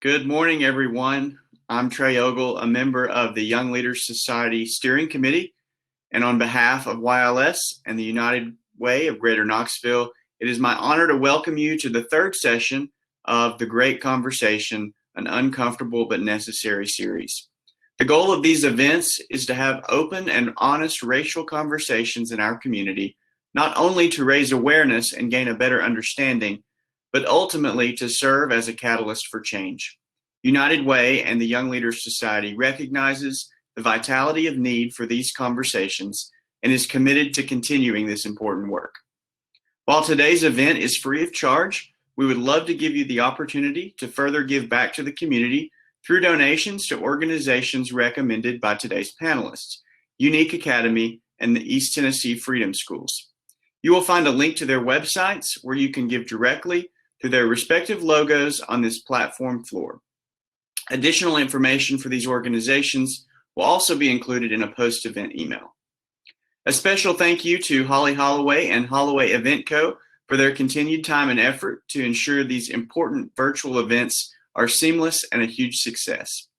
Good morning, everyone. I'm Trey Ogle, a member of the Young Leaders Society Steering Committee, and on behalf of YLS and the United Way of Greater Knoxville, it is my honor to welcome you to the third session of The Great Conversation, an uncomfortable but necessary series. The goal of these events is to have open and honest racial conversations in our community, not only to raise awareness and gain a better understanding, but ultimately to serve as a catalyst for change. United Way and the Young Leaders Society recognizes the vitality of need for these conversations and is committed to continuing this important work. While today's event is free of charge, we would love to give you the opportunity to further give back to the community through donations to organizations recommended by today's panelists, Unique Academy and the East Tennessee Freedom Schools. You will find a link to their websites where you can give directly through their respective logos on this platform floor. Additional information for these organizations will also be included in a post-event email. A special thank you to Holloway and Holloway Event Co. for their continued time and effort to ensure these important virtual events are seamless and a huge success.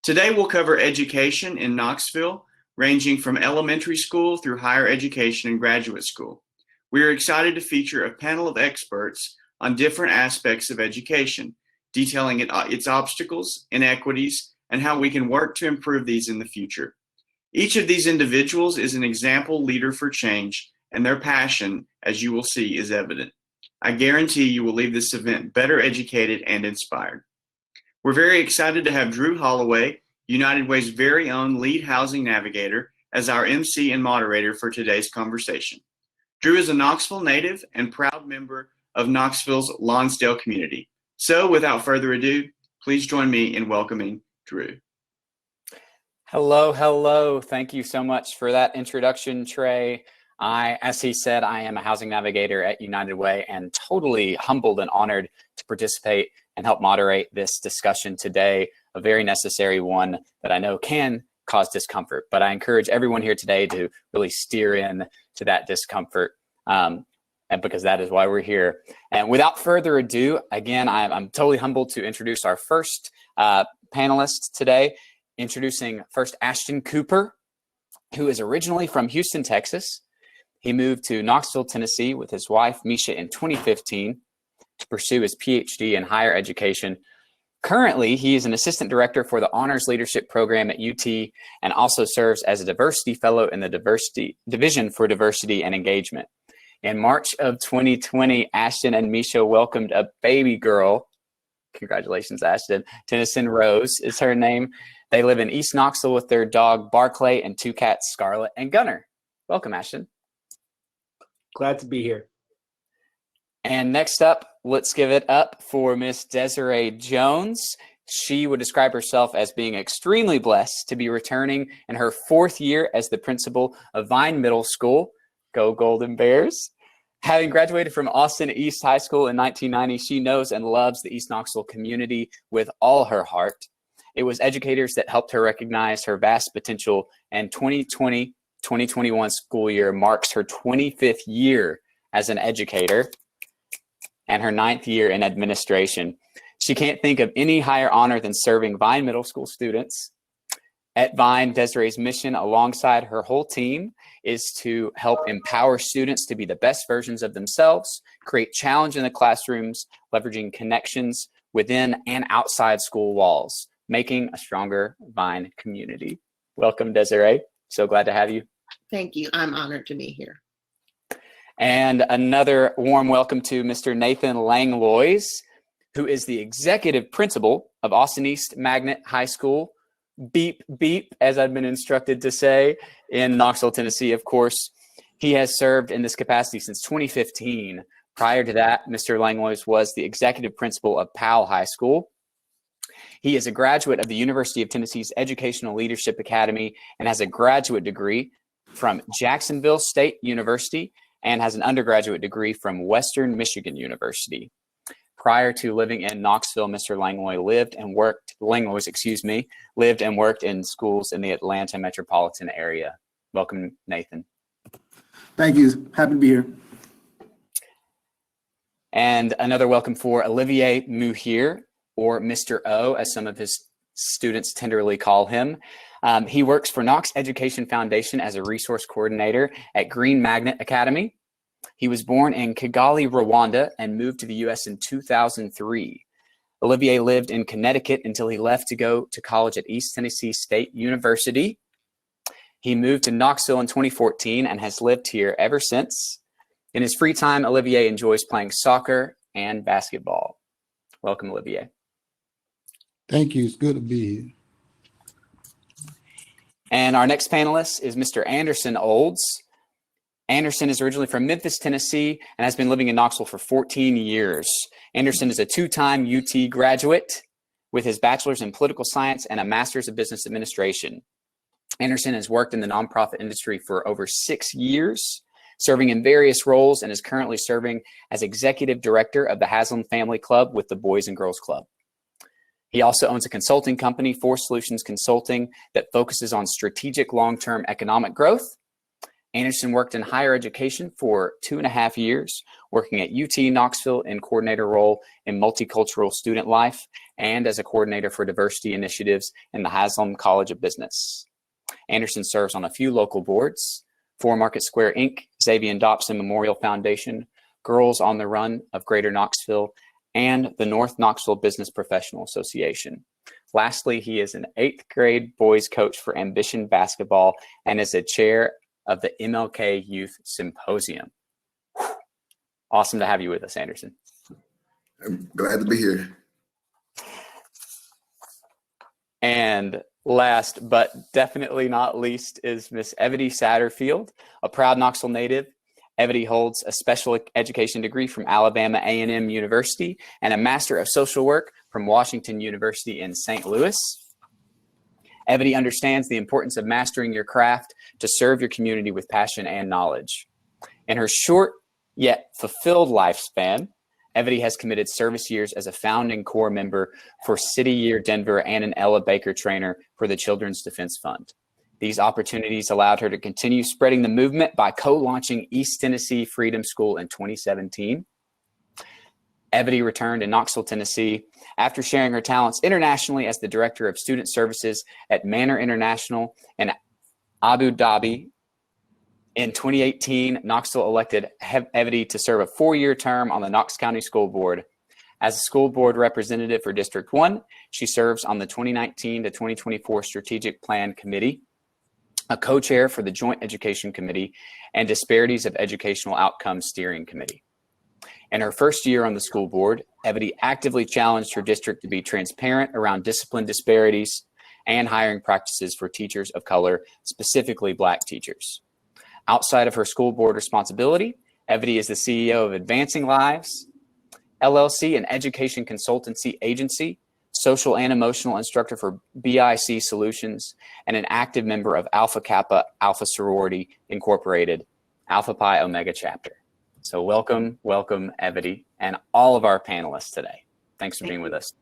Today we'll cover education in Knoxville, ranging from elementary school through higher education and graduate school. We are excited to feature a panel of experts on different aspects of education, detailing its obstacles, inequities, and how we can work to improve these in the future. Each of these individuals is an example leader for change, and their passion, as you will see, is evident. I guarantee you will leave this event better educated and inspired. We're very excited to have Drew Holloway, United Way's very own lead housing navigator, as our MC and moderator for today's conversation. Drew is a Knoxville native and proud member of Knoxville's Lonsdale community. So without further ado, please join me in welcoming Drew. Hello. Thank you so much for that introduction, Trey. As he said, I am a housing navigator at United Way and totally humbled and honored to participate and help moderate this discussion today, a very necessary one that I know can cause discomfort, but I encourage everyone here today to really steer in to that discomfort. And because that is why we're here. And without further ado, again, I'm totally humbled to introduce our first panelist today, introducing first Ashton Cooper, who is originally from Houston, Texas. He moved to Knoxville, Tennessee with his wife, Misha, in 2015 to pursue his PhD in higher education. Currently, he is an assistant director for the Honors Leadership Program at UT and also serves as a diversity fellow in the Division for Diversity and Engagement. In March of 2020, Ashton and Misha welcomed a baby girl. Congratulations, Ashton. Tennyson Rose is her name. They live in East Knoxville with their dog, Barclay, and two cats, Scarlett and Gunner. Welcome, Ashton. Glad to be here. And next up, let's give it up for Miss Desiree Jones. She would describe herself as being extremely blessed to be returning in her fourth year as the principal of Vine Middle School. Go Golden Bears. Having graduated from Austin East High School in 1990, she knows and loves the East Knoxville community with all her heart. It was educators that helped her recognize her vast potential, and 2020-2021 school year marks her 25th year as an educator and her 9th year in administration. She can't think of any higher honor than serving Vine Middle School students. At Vine, Desiree's mission alongside her whole team is to help empower students to be the best versions of themselves, create challenge in the classrooms, leveraging connections within and outside school walls, making a stronger Vine community. Welcome, Desiree. So glad to have you. Thank you. I'm honored to be here. And another warm welcome to Mr. Nathan Langlois, who is the executive principal of Austin East Magnet High School. Beep, beep, as I've been instructed to say, in Knoxville, Tennessee, of course. He has served in this capacity since 2015. Prior to that, Mr. Langlois was the executive principal of Powell High School. He is a graduate of the University of Tennessee's Educational Leadership Academy and has a graduate degree from Jacksonville State University and has an undergraduate degree from Western Michigan University. Prior to living in Knoxville, Mr. Langlois lived and worked in schools in the Atlanta metropolitan area. Welcome, Nathan. Thank you. Happy to be here. And another welcome for Olivier Muhier. or Mr. O, as some of his students tenderly call him. He works for Knox Education Foundation as a resource coordinator at Green Magnet Academy. He was born in Kigali, Rwanda, and moved to the U.S. in 2003. Olivier lived in Connecticut until he left to go to college at East Tennessee State University. He moved to Knoxville in 2014 and has lived here ever since. In his free time, Olivier enjoys playing soccer and basketball. Welcome, Olivier. Thank you. It's good to be here. And our next panelist is Mr. Anderson Olds. Anderson is originally from Memphis, Tennessee, and has been living in Knoxville for 14 years. Anderson is a two-time UT graduate with his bachelor's in political science and a master's of business administration. Anderson has worked in the nonprofit industry for over 6 years, serving in various roles, and is currently serving as executive director of the Haslam Family Club with the Boys and Girls Club. He also owns a consulting company, Force Solutions Consulting, that focuses on strategic long-term economic growth. Anderson worked in higher education for 2.5 years, working at UT Knoxville in coordinator role in multicultural student life and as a coordinator for diversity initiatives in the Haslam College of Business. Anderson serves on a few local boards: For Market Square Inc., Xavier Dobson Memorial Foundation, Girls on the Run of Greater Knoxville, and the North Knoxville Business Professional Association. Lastly, he is an 8th grade boys coach for Ambition Basketball and is a chair of the MLK Youth Symposium. Awesome to have you with us, Anderson. I'm glad to be here. And last but definitely not least is Miss Evany Satterfield, a proud Knoxville native. Evany holds a special education degree from Alabama A&M University and a Master of Social Work from Washington University in St. Louis. Evany understands the importance of mastering your craft to serve your community with passion and knowledge. In her short yet fulfilled lifespan, Evany has committed service years as a founding core member for City Year Denver and an Ella Baker trainer for the Children's Defense Fund. These opportunities allowed her to continue spreading the movement by co-launching East Tennessee Freedom School in 2017. Evany returned to Knoxville, Tennessee after sharing her talents internationally as the Director of Student Services at Manor International in Abu Dhabi. In 2018, Knoxville elected Evany to serve a 4-year term on the Knox County School Board. As a school board representative for District 1, she serves on the 2019 to 2024 Strategic Plan Committee, a co-chair for the Joint Education Committee, and Disparities of Educational Outcomes Steering Committee. In her first year on the school board, Evany actively challenged her district to be transparent around discipline disparities and hiring practices for teachers of color, specifically Black teachers. Outside of her school board responsibility, Evany is the CEO of Advancing Lives, LLC, an education consultancy agency, social and emotional instructor for BIC Solutions, and an active member of Alpha Kappa Alpha Sorority Incorporated, Alpha Pi Omega Chapter. So welcome, Evany, and all of our panelists today. Thanks for being with us.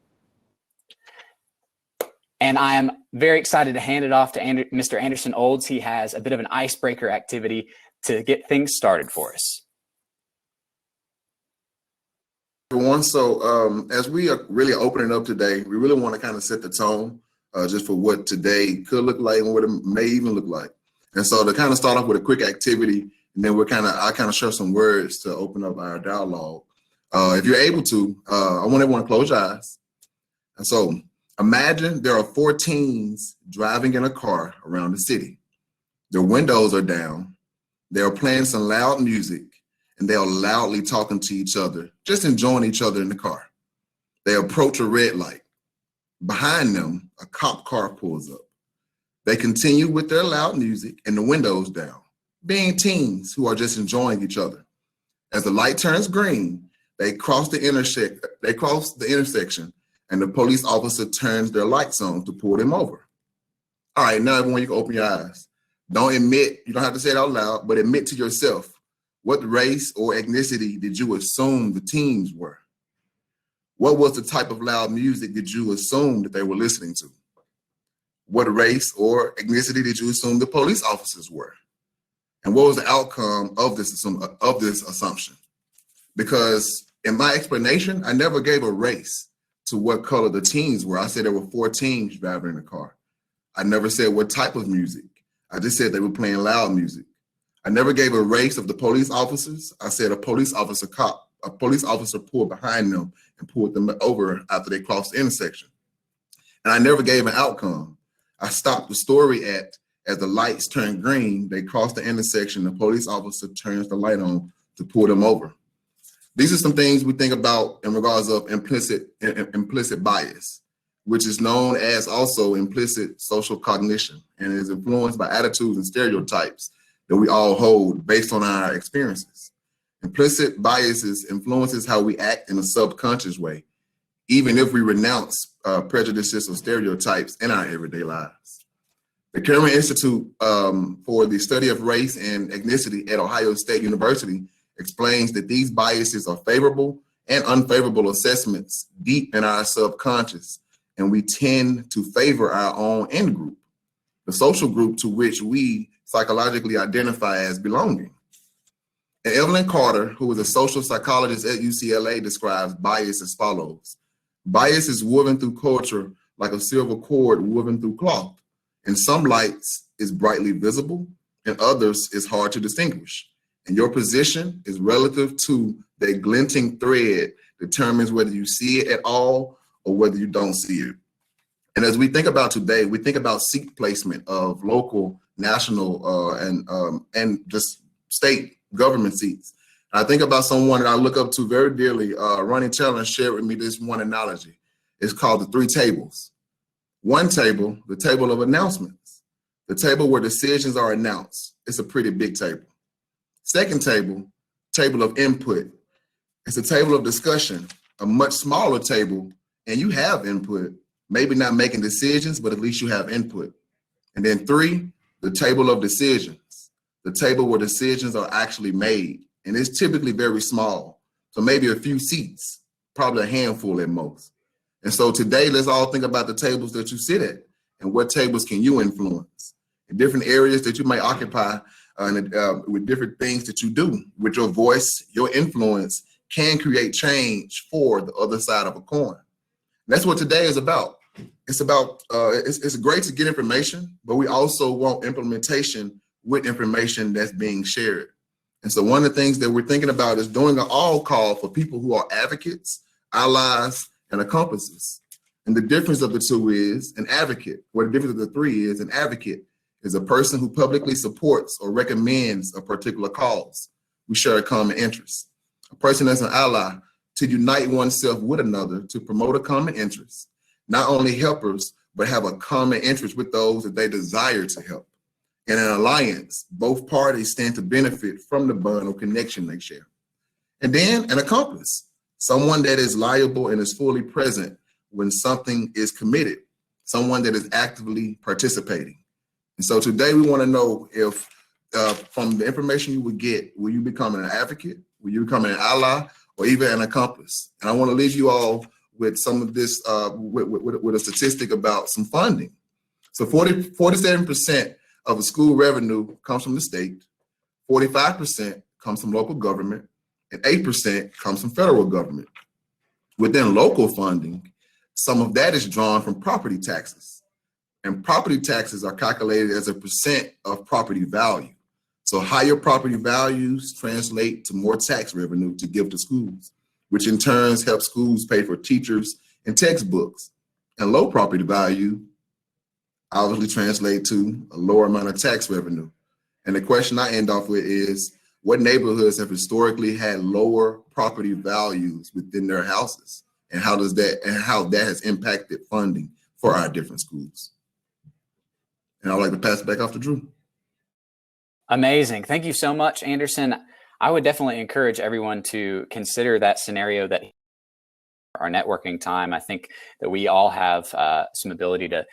And I am very excited to hand it off to Mr. Anderson Olds. He has a bit of an icebreaker activity to get things started for us. Everyone, so as we are really opening up today, we really want to kind of set the tone just for what today could look like and what it may even look like. And so to kind of start off with a quick activity, and then I'll kind of share some words to open up our dialogue. If you're able to, I want everyone to close your eyes. And so imagine there are 4 teens driving in a car around the city. Their windows are down. They are playing some loud music, and they are loudly talking to each other, just enjoying each other in the car. They approach a red light. Behind them, a cop car pulls up. They continue with their loud music and the windows down, being teens who are just enjoying each other. As the light turns green, they cross the intersection, and the police officer turns their lights on to pull them over. All right, now everyone, you can open your eyes. Don't you don't have to say it out loud, but admit to yourself, what race or ethnicity did you assume the teens were? What was the type of loud music did you assume that they were listening to? What race or ethnicity did you assume the police officers were? And what was the outcome of this assumption? Because in my explanation, I never gave a race. to what color the teams were. I said there were 4 teams driving in the car. I never said what type of music. I just said they were playing loud music. I never gave a race of the police officers. I said a police officer pulled behind them and pulled them over after they crossed the intersection. And I never gave an outcome. I stopped the story at, as the lights turned green, they crossed the intersection, the police officer turns the light on to pull them over. These are some things we think about in regards of implicit bias, which is known as also implicit social cognition, and is influenced by attitudes and stereotypes that we all hold based on our experiences. Implicit biases influences how we act in a subconscious way, even if we renounce prejudices or stereotypes in our everyday lives. The Cameron Institute for the Study of Race and Ethnicity at Ohio State University explains that these biases are favorable and unfavorable assessments deep in our subconscious, and we tend to favor our own in-group, the social group to which we psychologically identify as belonging. And Evelyn Carter, who is a social psychologist at UCLA, describes bias as follows. Bias is woven through culture like a silver cord woven through cloth. In some lights is brightly visible, and others is hard to distinguish. And your position is relative to the glinting thread determines whether you see it at all or whether you don't see it. And as we think about today, we think about seat placement of local, national, and just state government seats. I think about someone that I look up to very dearly. Ronnie Taylor shared with me this one analogy. It's called the 3 tables. One table, the table of announcements, the table where decisions are announced. It's a pretty big table. Second table, table of input. It's a table of discussion, a much smaller table, and you have input, maybe not making decisions, but at least you have input. And then 3, the table of decisions, the table where decisions are actually made. And it's typically very small. So maybe a few seats, probably a handful at most. And so today, let's all think about the tables that you sit at and what tables can you influence in different areas that you may occupy with different things that you do. With your voice, your influence can create change for the other side of a coin. And that's what today is about. It's about, it's great to get information, but we also want implementation with information that's being shared. And so one of the things that we're thinking about is doing an all call for people who are advocates, allies, and accomplices. And the difference of the 2 is an advocate. What the difference of the 3 is an advocate is a person who publicly supports or recommends a particular cause. We share a common interest. A person that's an ally to unite oneself with another to promote a common interest. Not only helpers, but have a common interest with those that they desire to help. In an alliance, both parties stand to benefit from the bond or connection they share. And then an accomplice, someone that is liable and is fully present when something is committed, someone that is actively participating. And so today we want to know if from the information you would get, will you become an advocate, will you become an ally, or even an accomplice? And I want to leave you all with some of this, with a statistic about some funding. So 47% of the school revenue comes from the state, 45% comes from local government, and 8% comes from federal government. Within local funding, some of that is drawn from property taxes. And property taxes are calculated as a percent of property value. So higher property values translate to more tax revenue to give to schools, which in turn helps schools pay for teachers and textbooks. And low property value obviously translate to a lower amount of tax revenue. And the question I end off with is, what neighborhoods have historically had lower property values within their houses? And how that has impacted funding for our different schools? And I'd like to pass it back off to Drew. Amazing. Thank you so much, Anderson. I would definitely encourage everyone to consider that scenario that our networking time. I think that we all have some ability to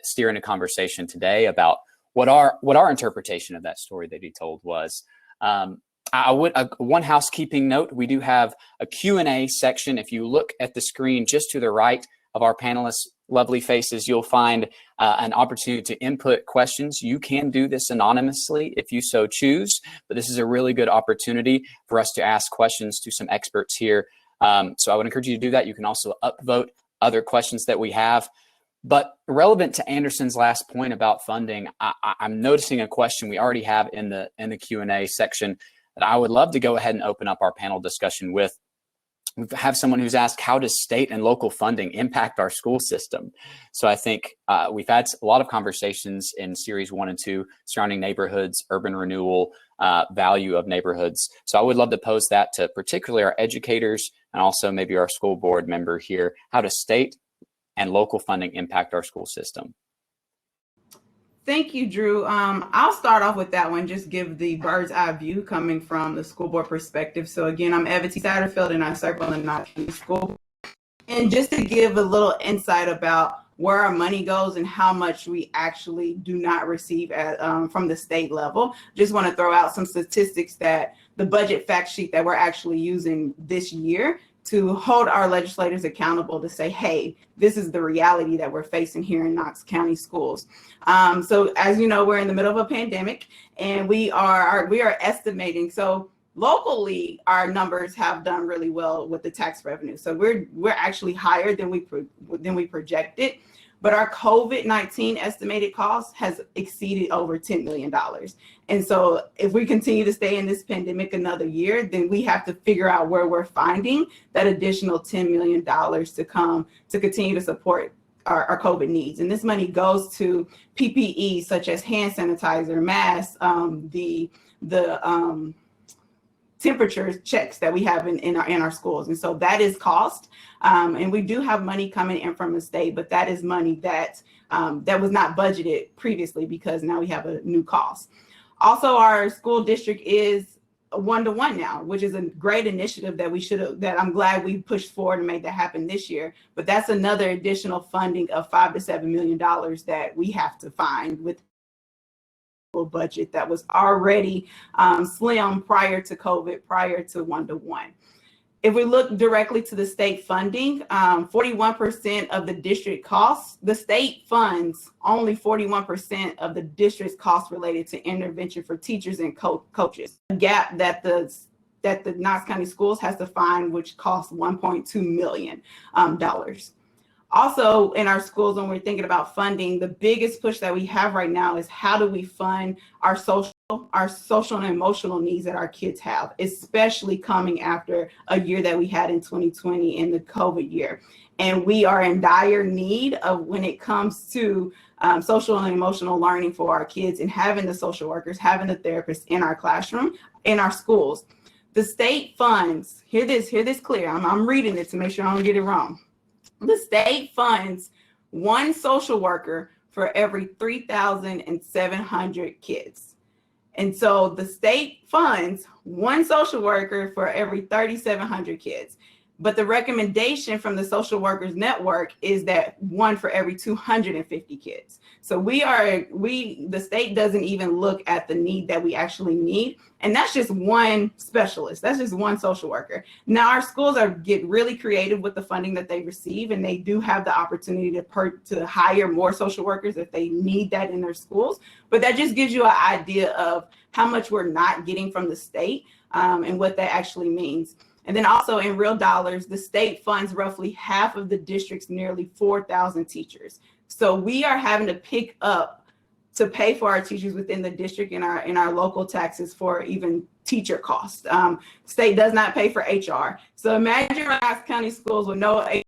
steer in a conversation today about what our interpretation of that story that he told was. One housekeeping note, we do have a Q&A section. If you look at the screen just to the right of our panelists' lovely faces, you'll find an opportunity to input questions. You can do this anonymously if you so choose, but this is a really good opportunity for us to ask questions to some experts here. So I would encourage you to do that. You can also upvote other questions that we have. But relevant to Anderson's last point about funding, I'm noticing a question we already have in the Q&A section that I would love to go ahead and open up our panel discussion with. We have someone who's asked, how does state and local funding impact our school system? So I think we've had a lot of conversations in series 1 and 2 surrounding neighborhoods, urban renewal, value of neighborhoods. So I would love to pose that to particularly our educators and also maybe our school board member here. How does state and local funding impact our school system? Thank you, Drew. I'll start off with that one, just give the bird's eye view coming from the school board perspective. So again, I'm Evany Satterfield and I serve on the Knoxville School Board. And just to give a little insight about where our money goes and how much we actually do not receive from the state level, just want to throw out some statistics that the budget fact sheet that we're actually using this year to hold our legislators accountable to say, hey, this is the reality that we're facing here in Knox County schools. So as you know, we're in the middle of a pandemic and we are estimating. So locally, our numbers have done really well with the tax revenue. So we're actually higher than we projected. But our COVID-19 estimated cost has exceeded over $10 million. And so if we continue to stay in this pandemic another year, then we have to figure out where we're finding that additional $10 million to come to continue to support our COVID needs. And this money goes to PPE such as hand sanitizer, masks, the temperature checks that we have in our schools. And so that is cost. And we do have money coming in from the state, but that is money that was not budgeted previously because now we have a new cost. Also, our school district is 1-to-1 now, which is a great initiative that I'm glad we pushed forward and made that happen this year. But that's another additional funding of $5 to $7 million that we have to find with budget that was already slim prior to COVID, prior to 1-to-1. If we look directly to the state funding, 41% of the district costs, the state funds only 41% of the district's costs related to intervention for teachers and coaches. A gap that the Knox County Schools has to find, which costs $1.2 million. Also, in our schools, when we're thinking about funding, the biggest push that we have right now is how do we fund our social and emotional needs that our kids have, especially coming after a year that we had in 2020 in the COVID year. And we are in dire need of when it comes to social and emotional learning for our kids and having the social workers, having the therapists in our classroom, in our schools. The state funds, hear this clear, I'm reading it to make sure I don't get it wrong. The state funds one social worker for every 3,700 kids. And so the state funds one social worker for every 3,700 kids. But the recommendation from the social workers network is that one for every 250 kids. So the state doesn't even look at the need that we actually need. And that's just one specialist. That's just one social worker. Now our schools get really creative with the funding that they receive, and they do have the opportunity to hire more social workers if they need that in their schools. But that just gives you an idea of how much we're not getting from the state and what that actually means. And then also in real dollars, the state funds roughly half of the district's nearly 4,000 teachers. So we are having to pick up to pay for our teachers within the district in our local taxes for even teacher costs. State does not pay for HR. So imagine Knox County schools with no HR.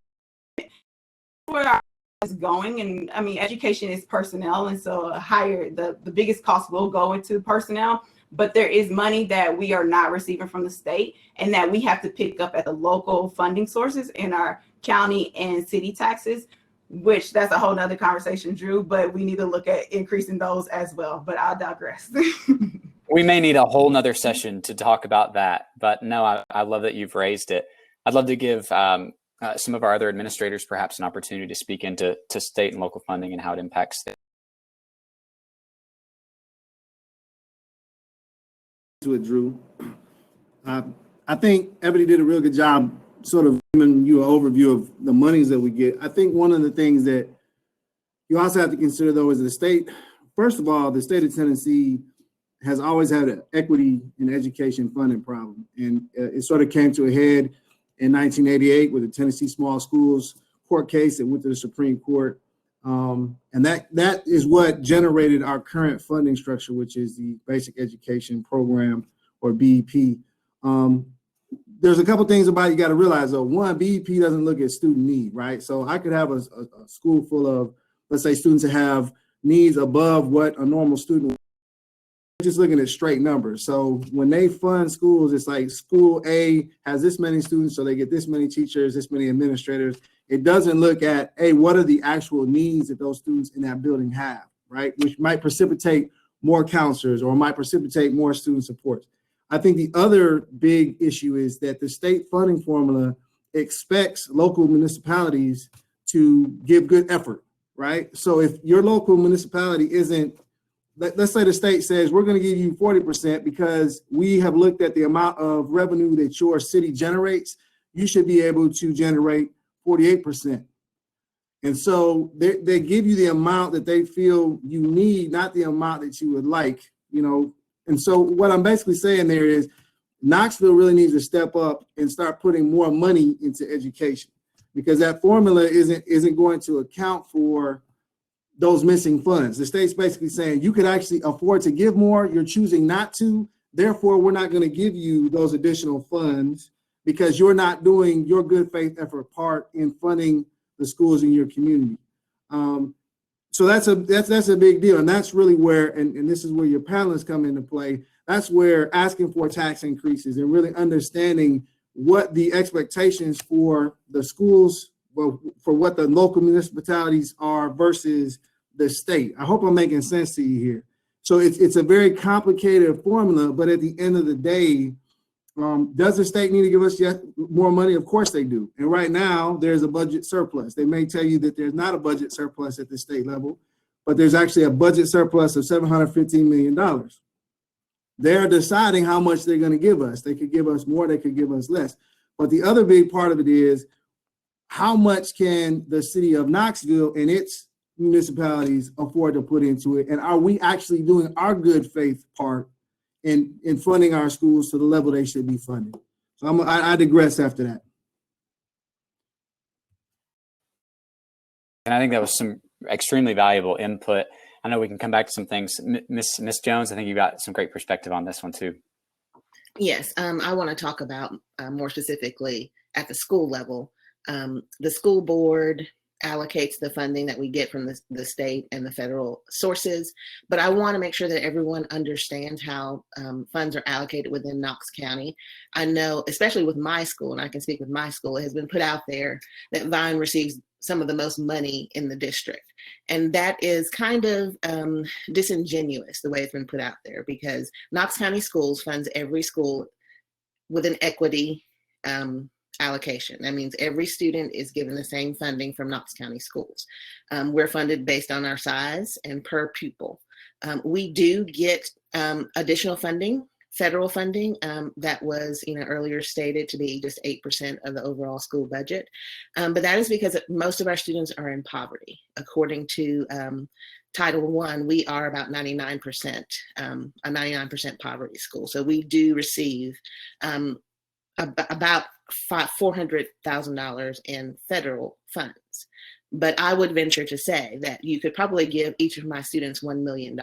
Where our is going, and I mean, education is personnel, and so the biggest cost will go into personnel. But there is money that we are not receiving from the state and that we have to pick up at the local funding sources in our county and city taxes, which that's a whole nother conversation, Drew, but we need to look at increasing those as well. But I'll digress. We may need a whole nother session to talk about that, but no, I love that you've raised it. I'd love to give some of our other administrators perhaps an opportunity to speak into state and local funding and how it impacts them. To it, Drew. I think Evany did a real good job sort of giving you an overview of the monies that we get. I think one of the things that you also have to consider, though, is the state. First of all, the state of Tennessee has always had an equity in education funding problem. And it sort of came to a head in 1988 with the Tennessee Small Schools court case that went to the Supreme Court. And that is what generated our current funding structure, which is the Basic Education Program, or BEP. There's a couple things about it you got to realize, though. One, BEP doesn't look at student need, right? So I could have a school full of, let's say, students that have needs above what a normal student would. Just looking at straight numbers. So when they fund schools, it's like school A has this many students, so they get this many teachers, this many administrators. It doesn't look at, hey, what are the actual needs that those students in that building have, right? Which might precipitate more counselors or might precipitate more student supports. I think the other big issue is that the state funding formula expects local municipalities to give good effort, right? So if your local municipality isn't, let's say the state says, we're going to give you 40% because we have looked at the amount of revenue that your city generates, you should be able to generate 48%. And so they give you the amount that they feel you need, not the amount that you would like, you know. And so what I'm basically saying there is Knoxville really needs to step up and start putting more money into education, because that formula isn't going to account for those missing funds. The state's basically saying you could actually afford to give more, you're choosing not to, therefore we're not going to give you those additional funds because you're not doing your good faith effort part in funding the schools in your community. So that's a big deal, and that's really where, and this is where your panelists come into play, that's where asking for tax increases and really understanding what the expectations for the schools, well, for what the local municipalities are versus the state. I hope I'm making sense to you here. So it's a very complicated formula, but at the end of the day, does the state need to give us yet more money? Of course they do. And right now there's a budget surplus. They may tell you that there's not a budget surplus at the state level, but there's actually a budget surplus of $715 million. They're deciding how much they're going to give us. They could give us more, they could give us less. But the other big part of it is, how much can the city of Knoxville and its municipalities afford to put into it? And are we actually doing our good faith part in funding our schools to the level they should be funded? So I digress after that. And I think that was some extremely valuable input. I know we can come back to some things. Miss Jones, I think you got some great perspective on this one too. Yes, I want to talk about more specifically at the school level. The school board allocates the funding that we get from the state and the federal sources, but I want to make sure that everyone understands how funds are allocated within Knox County. I know, especially with my school, and I can speak with my school, it has been put out there that Vine receives some of the most money in the district. And that is kind of disingenuous, the way it's been put out there, because Knox County Schools funds every school with an equity allocation. That means every student is given the same funding from Knox County Schools. We're funded based on our size and per pupil. We do get additional funding, federal funding, that was earlier stated to be just 8% of the overall school budget. But that is because most of our students are in poverty. According to Title I, we are about 99%, a 99% poverty school. So we do receive about $400,000 in federal funds. But I would venture to say that you could probably give each of my students $1 million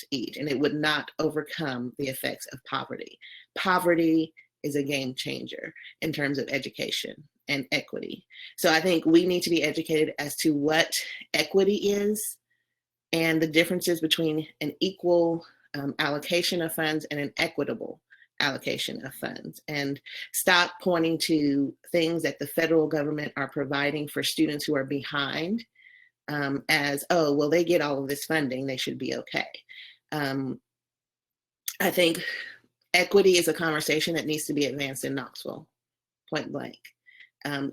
each, and it would not overcome the effects of poverty. Poverty is a game changer in terms of education and equity. So I think we need to be educated as to what equity is and the differences between an equal allocation of funds and an equitable allocation of funds, and stop pointing to things that the federal government are providing for students who are behind as, oh, well, they get all of this funding, they should be okay. I think equity is a conversation that needs to be advanced in Knoxville, point blank.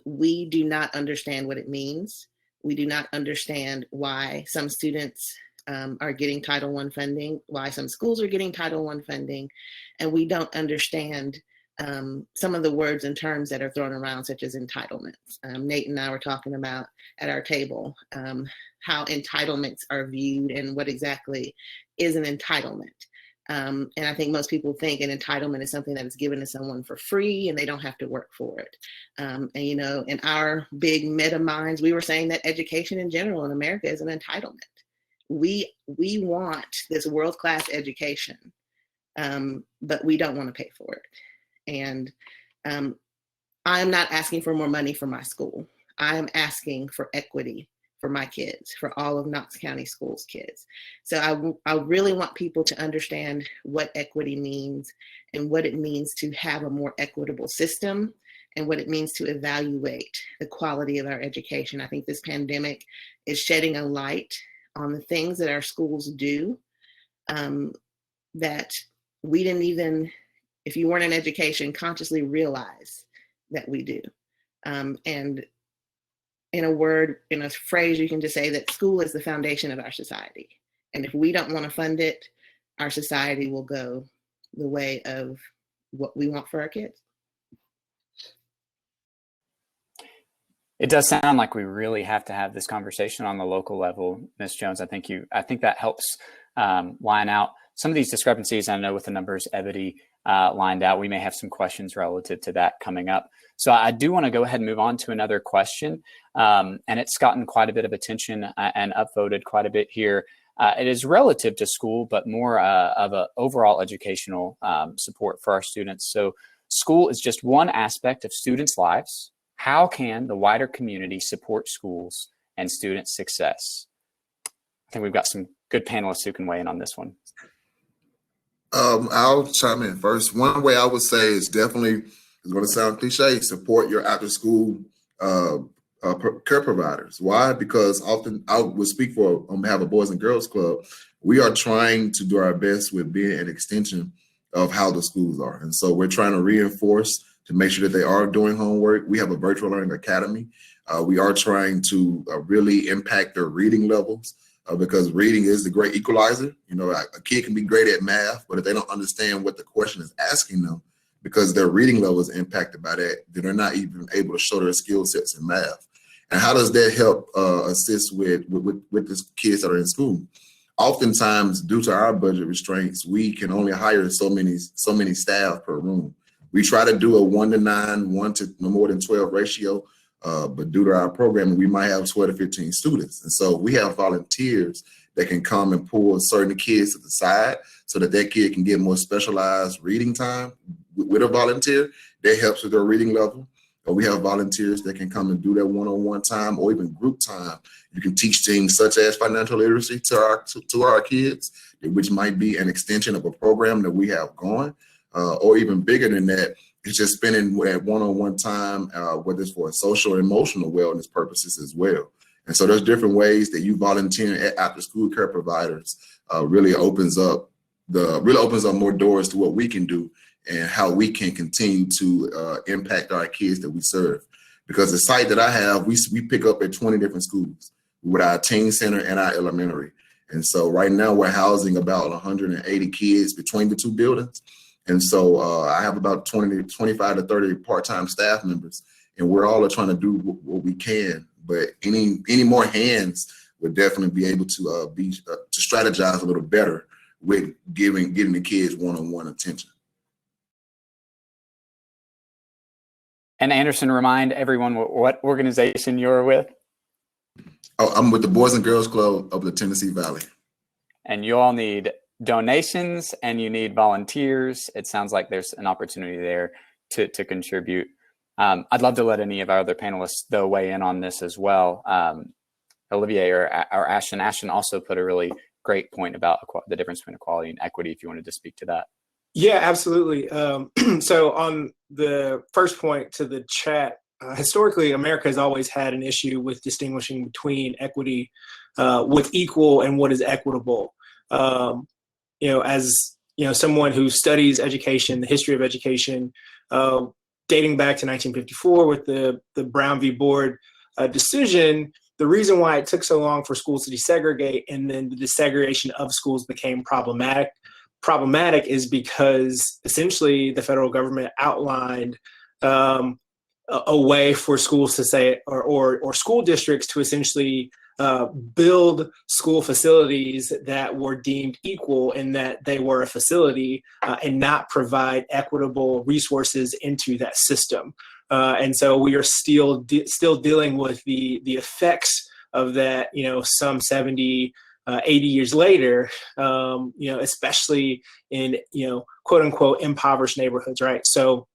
We do not understand what it means. We do not understand why some students are getting Title I funding, why some schools are getting Title I funding, and we don't understand some of the words and terms that are thrown around, such as entitlements. Nate and I were talking about at our table how entitlements are viewed and what exactly is an entitlement. And I think most people think an entitlement is something that is given to someone for free and they don't have to work for it. And, you know, in our big meta minds, we were saying that education in general in America is an entitlement. We want this world-class education, but we don't want to pay for it. And I'm not asking for more money for my school. I'm asking for equity for my kids, for all of Knox County Schools kids. So I really want people to understand what equity means and what it means to have a more equitable system and what it means to evaluate the quality of our education. I think this pandemic is shedding a light on the things that our schools do that we didn't even, if you weren't in education, consciously realize that we do. And in a word, in a phrase, you can just say that school is the foundation of our society. And if we don't want to fund it, our society will go the way of what we want for our kids. It does sound like we really have to have this conversation on the local level, Ms. Jones. I think that helps line out some of these discrepancies. I know with the numbers Evany lined out, we may have some questions relative to that coming up. So I do want to go ahead and move on to another question, and it's gotten quite a bit of attention and upvoted quite a bit here. It is relative to school, but more of an overall educational support for our students. So school is just one aspect of students' lives. How can the wider community support schools and student success? I think we've got some good panelists who can weigh in on this one. I'll chime in first. One way I would say is definitely, it's going to sound cliche, support your after school care providers. Why? Because often I would speak for on behalf of Boys and Girls Club. We are trying to do our best with being an extension of how the schools are. And so we're trying to reinforce to make sure that they are doing homework. We have a virtual learning academy. We are trying to really impact their reading levels. Because reading is the great equalizer. You know, a kid can be great at math, but if they don't understand what the question is asking them, because their reading level is impacted by that, then they're not even able to show their skill sets in math. And how does that help assist with the kids that are in school? Oftentimes, due to our budget restraints, we can only hire so many staff per room. We try to do a 1-to-9, 1 to no more than 12 ratio. But due to our programming, we might have 12 to 15 students. And so we have volunteers that can come and pull certain kids to the side so that that kid can get more specialized reading time with a volunteer. That helps with their reading level. But we have volunteers that can come and do that one-on-one time or even group time. You can teach things such as financial literacy to our kids, which might be an extension of a program that we have going, or even bigger than that. It's just spending that one-on-one time, whether it's for social or emotional wellness purposes as well. And so there's different ways that you volunteer at after-school care providers really opens up more doors to what we can do and how we can continue to impact our kids that we serve. Because the site that I have, we pick up at 20 different schools with our teen center and our elementary. And so right now we're housing about 180 kids between the two buildings. And so I have about 25 to 30 part-time staff members, and we're all trying to do what we can. But any more hands would definitely be able to to strategize a little better with getting the kids one-on-one attention. And Anderson, remind everyone what organization you're with. Oh, I'm with the Boys and Girls Club of the Tennessee Valley. And you all need donations and you need volunteers. It sounds like there's an opportunity there to contribute. I'd love to let any of our other panelists though weigh in on this as well. Olivier or Ashton. Ashton also put a really great point about the difference between equality and equity, if you wanted to speak to that. Yeah, absolutely. So on the first point to the chat, historically, America has always had an issue with distinguishing between equity, what's equal and what is equitable. As someone who studies education, the history of education, dating back to 1954 with the Brown v. Board decision, the reason why it took so long for schools to desegregate and then the desegregation of schools became problematic is because essentially the federal government outlined a way for schools to say, or school districts to essentially build school facilities that were deemed equal in that they were a facility and not provide equitable resources into that system. And so we are still dealing with the effects of that, some 70, 80 years later, especially in, quote unquote, impoverished neighborhoods, right? So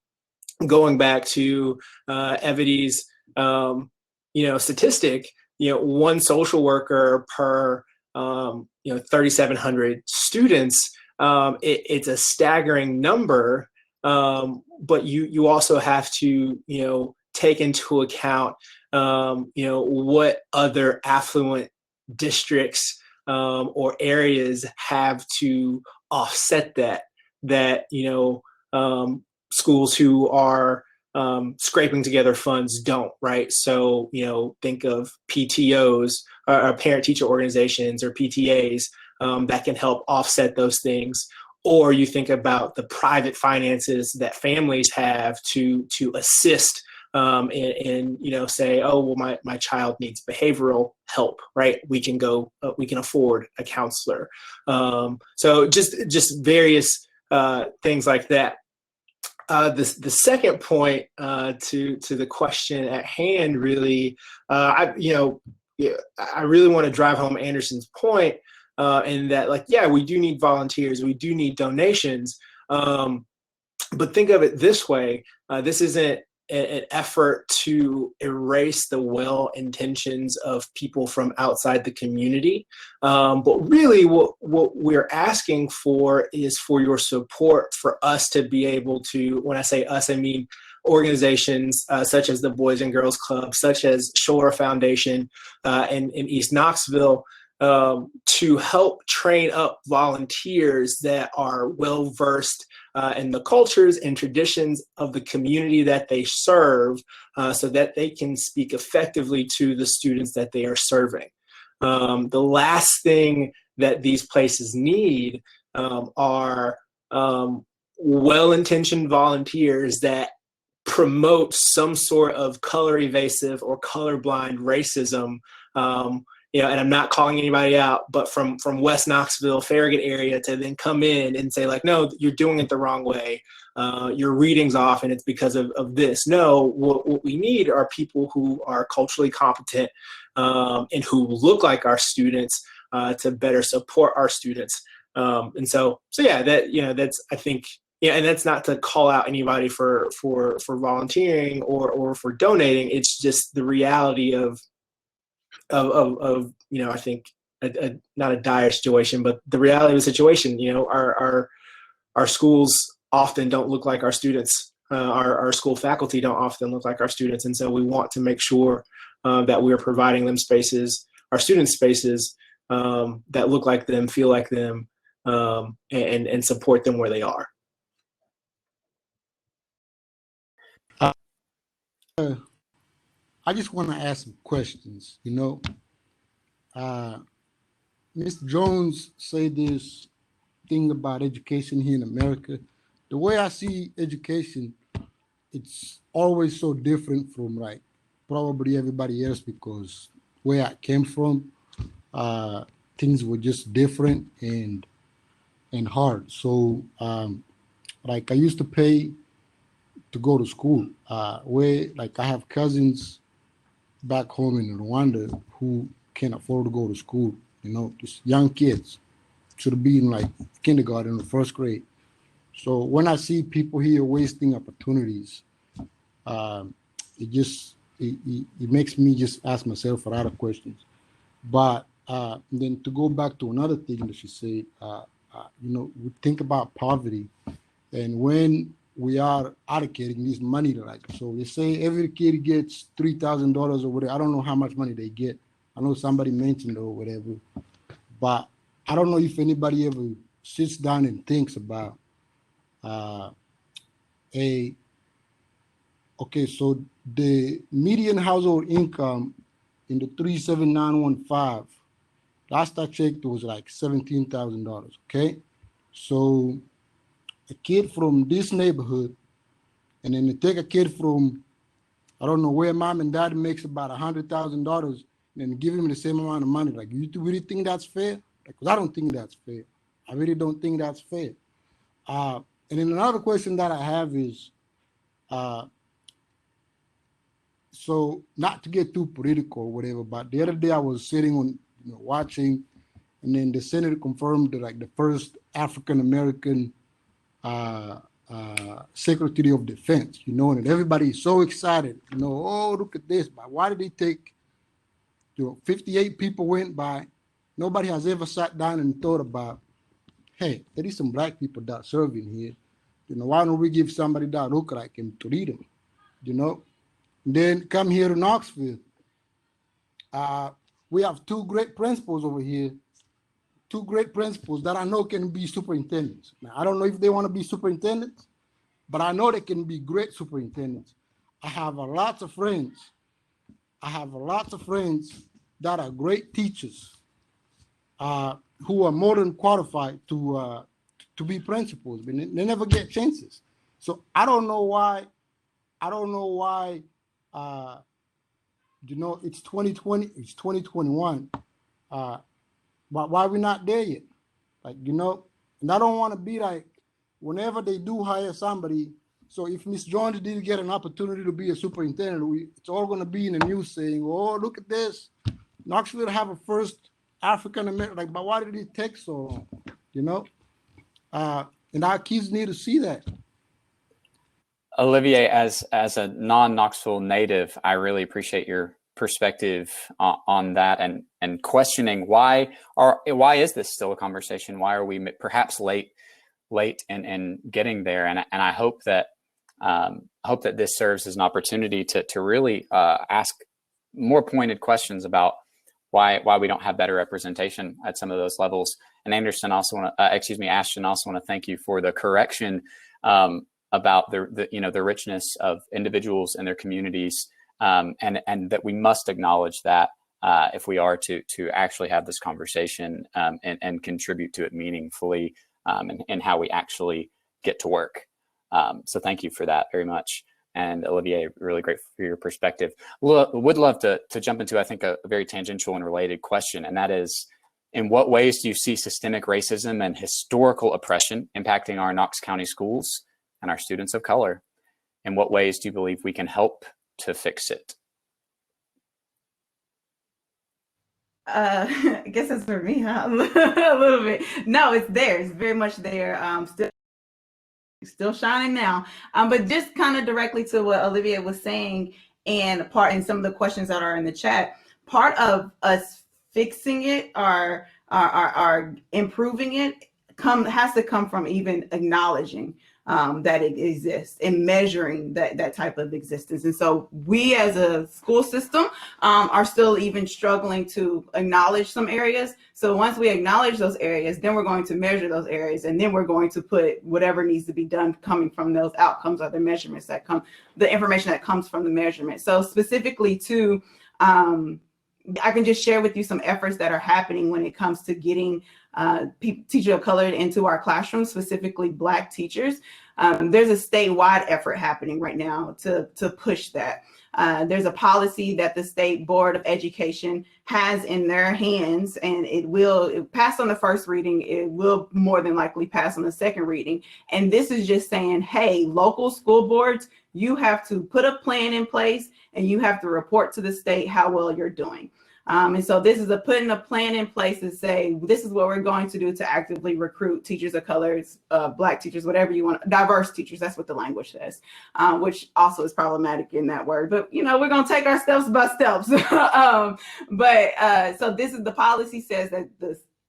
going back to Evany's, statistic, one social worker per, 3,700 students, it's a staggering number. But you also have to, take into account, what other affluent districts or areas have to offset that schools who are scraping together funds don't, right? So, think of PTOs or parent-teacher organizations or PTAs that can help offset those things. Or you think about the private finances that families have to assist and say, oh, well, my child needs behavioral help, right? We can afford a counselor. So just various things like that. The second point to the question at hand, really, I really want to drive home Anderson's point in that, we do need volunteers, we do need donations, but think of it this way: this isn't an effort to erase the well intentions of people from outside the community. But really what we're asking for is for your support for us to be able to, when I say us, I mean organizations such as the Boys and Girls Club, such as Shoulder Foundation in East Knoxville, to help train up volunteers that are well-versed in the cultures and traditions of the community that they serve, so that they can speak effectively to the students that they are serving. The last thing that these places need are well-intentioned volunteers that promote some sort of color evasive or colorblind racism. And I'm not calling anybody out, but from West Knoxville, Farragut area, to then come in and say, no, you're doing it the wrong way. Your reading's off and it's because of this. No, what we need are people who are culturally competent and who look like our students to better support our students. And so yeah, that's, I think, and that's not to call out anybody for volunteering or for donating. It's just the reality of I think not a dire situation, but the reality of the situation. Our schools often don't look like our students. Our school faculty don't often look like our students, and so we want to make sure that we're providing them spaces, our students spaces that look like them, feel like them, and support them where they are. I just want to ask some questions. Mr. Jones said this thing about education here in America. The way I see education, it's always so different from probably everybody else, because where I came from, things were just different and hard. So I used to pay to go to school, where I have cousins back home in Rwanda who can't afford to go to school, just young kids should be in kindergarten or first grade. So when I see people here wasting opportunities, it makes me just ask myself a lot of questions. But then to go back to another thing that she said, we think about poverty, and when we are allocating this money, so they say every kid gets $3,000 or whatever. I don't know how much money they get. I know somebody mentioned or whatever, but I don't know if anybody ever sits down and thinks about so the median household income in the 37915, last I checked, was $17,000. Okay, so a kid from this neighborhood, and then they take a kid from, I don't know where mom and dad makes about $100,000, and give him the same amount of money. Like, you really think that's fair? Because I don't think that's fair. I really don't think that's fair. And then another question that I have is, so not to get too political or whatever, but the other day I was sitting on, watching, and then the Senate confirmed that, like, the first African American Secretary of Defense, and everybody is so excited, oh, look at this. But why did they take, 58 people went by. Nobody has ever sat down and thought about, hey, there is some black people that are serving here. Why don't we give somebody that look like him to lead them, Then come here to Knoxville. We have two great principals over here, two great principals that I know can be superintendents. Now, I don't know if they want to be superintendents, but I know they can be great superintendents. I have lots of friends. That are great teachers who are more than qualified to be principals, but they never get chances. So I don't know why. It's 2020, it's 2021. But why we not there yet? And I don't want to be like, whenever they do hire somebody, so if Miss Jones did get an opportunity to be a superintendent, it's all going to be in the news saying, oh, look at this. Knoxville have a first African American, but why did it take so long? And our kids need to see that. Olivier, as a non-Knoxville native, I really appreciate your perspective on that and questioning why is this still a conversation? Why are we perhaps late in getting there? And I hope that this serves as an opportunity to really ask more pointed questions about why we don't have better representation at some of those levels. And Ashton also want to thank you for the correction about the richness of individuals and their communities, and that we must acknowledge that if we are to actually have this conversation and contribute to it meaningfully, and how we actually get to work. So thank you for that very much. And Olivier, really great for your perspective. Would love to jump into, I think, a very tangential and related question, and that is, in what ways do you see systemic racism and historical oppression impacting our Knox County schools and our students of color? In what ways do you believe we can help to fix it? I guess that's for me, huh? A little bit. No, it's there. It's very much there. Still shining now. But just kind of directly to what Olivier was saying, and some of the questions that are in the chat, part of us fixing it or improving it has to come from even acknowledging that it exists and measuring that type of existence. And so we as a school system are still even struggling to acknowledge some areas. So once we acknowledge those areas, then we're going to measure those areas, and then we're going to put whatever needs to be done coming from those outcomes or the measurements that come, the information that comes from the measurement. So specifically to, I can just share with you some efforts that are happening when it comes to getting teachers of color into our classrooms, specifically Black teachers. There's a statewide effort happening right now to push that. There's a policy that the State Board of Education has in their hands, and it pass on the first reading. It will more than likely pass on the second reading. And this is just saying, hey, local school boards, you have to put a plan in place and you have to report to the state how well you're doing. And so this is putting a plan in place to say, this is what we're going to do to actively recruit teachers of colors, Black teachers, whatever you want, diverse teachers. That's what the language says, which also is problematic in that word. But, we're going to take our steps by steps. So this is the policy says that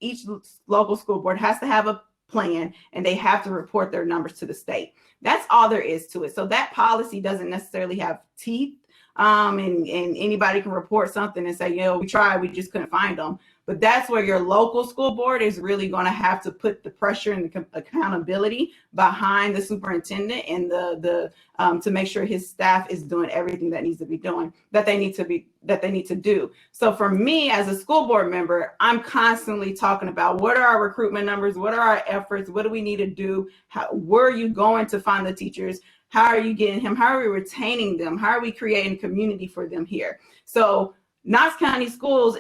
each local school board has to have a plan and they have to report their numbers to the state. That's all there is to it. So that policy doesn't necessarily have teeth. And anybody can report something and say, we tried, we just couldn't find them. But that's where your local school board is really going to have to put the pressure and the accountability behind the superintendent and to make sure his staff is doing everything that needs to be doing, that they need to do. So for me as a school board member, I'm constantly talking about what are our recruitment numbers, what are our efforts, what do we need to do, where are you going to find the teachers? How are you getting him? How are we retaining them? How are we creating community for them here? So Knox County Schools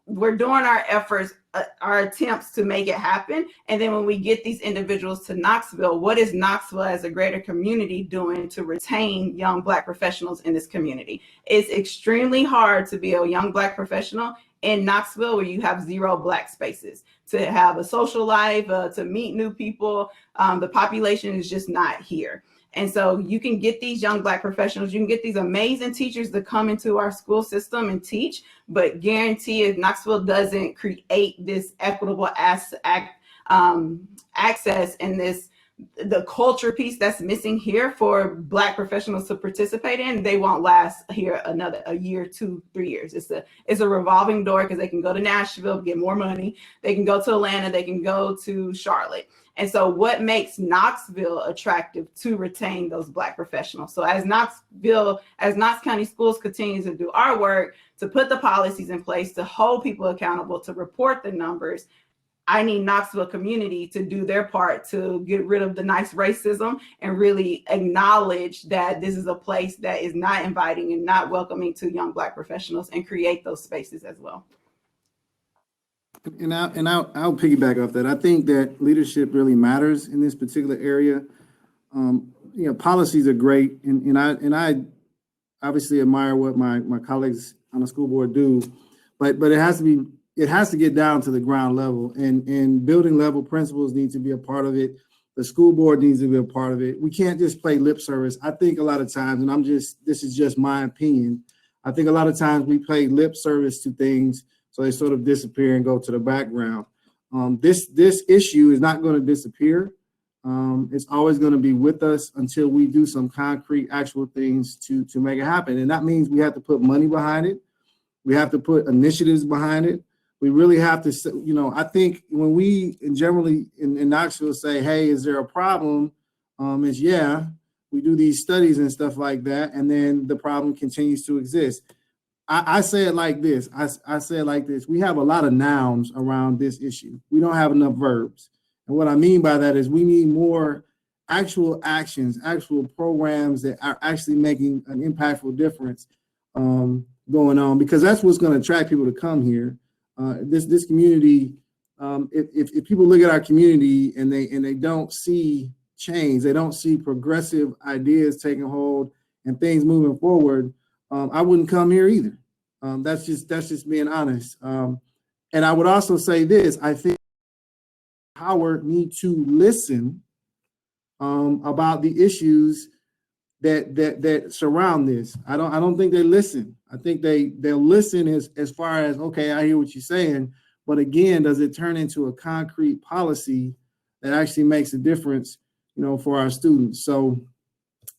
we're doing our efforts, our attempts to make it happen. And then when we get these individuals to Knoxville, what is Knoxville as a greater community doing to retain young Black professionals in this community? It's extremely hard to be a young Black professional in Knoxville where you have 0 Black spaces, to have a social life, to meet new people. The population is just not here. And so you can get these young Black professionals, you can get these amazing teachers to come into our school system and teach, but guarantee if Knoxville doesn't create this equitable access and the culture piece that's missing here for Black professionals to participate in, they won't last here a year, 2, 3 years. It's a revolving door, because they can go to Nashville, get more money. They can go to Atlanta, they can go to Charlotte. And so what makes Knoxville attractive to retain those Black professionals? So as Knox County Schools continues to do our work, to put the policies in place, to hold people accountable, to report the numbers, I need Knoxville community to do their part to get rid of the nice racism and really acknowledge that this is a place that is not inviting and not welcoming to young Black professionals, and create those spaces as well. And I'll piggyback off that. I think that leadership really matters in this particular area. Policies are great, and I obviously admire what my colleagues on the school board do, but it has to get down to the ground level, and building level principals need to be a part of it. The school board needs to be a part of it. We can't just play lip service. I think a lot of times, and this is just my opinion, I think a lot of times we play lip service to things, so they sort of disappear and go to the background. This issue is not going to disappear. It's always going to be with us until we do some concrete, actual things to make it happen. And that means we have to put money behind it. We have to put initiatives behind it. We really have to, I think when we generally in Knoxville say, hey, is there a problem? It's yeah, we do these studies and stuff like that. And then the problem continues to exist. I say it like this. I say it like this. We have a lot of nouns around this issue. We don't have enough verbs. And what I mean by that is we need more actual actions, actual programs that are actually making an impactful difference going on, because that's what's going to attract people to come here. This community, if people look at our community and they don't see change, they don't see progressive ideas taking hold and things moving forward, I wouldn't come here either. That's just being honest. And I would also say this: I think Howard need to listen about the issues that surround this. I don't think they listen. I think they'll listen as far as, okay, I hear what you're saying, but again, does it turn into a concrete policy that actually makes a difference, for our students? So,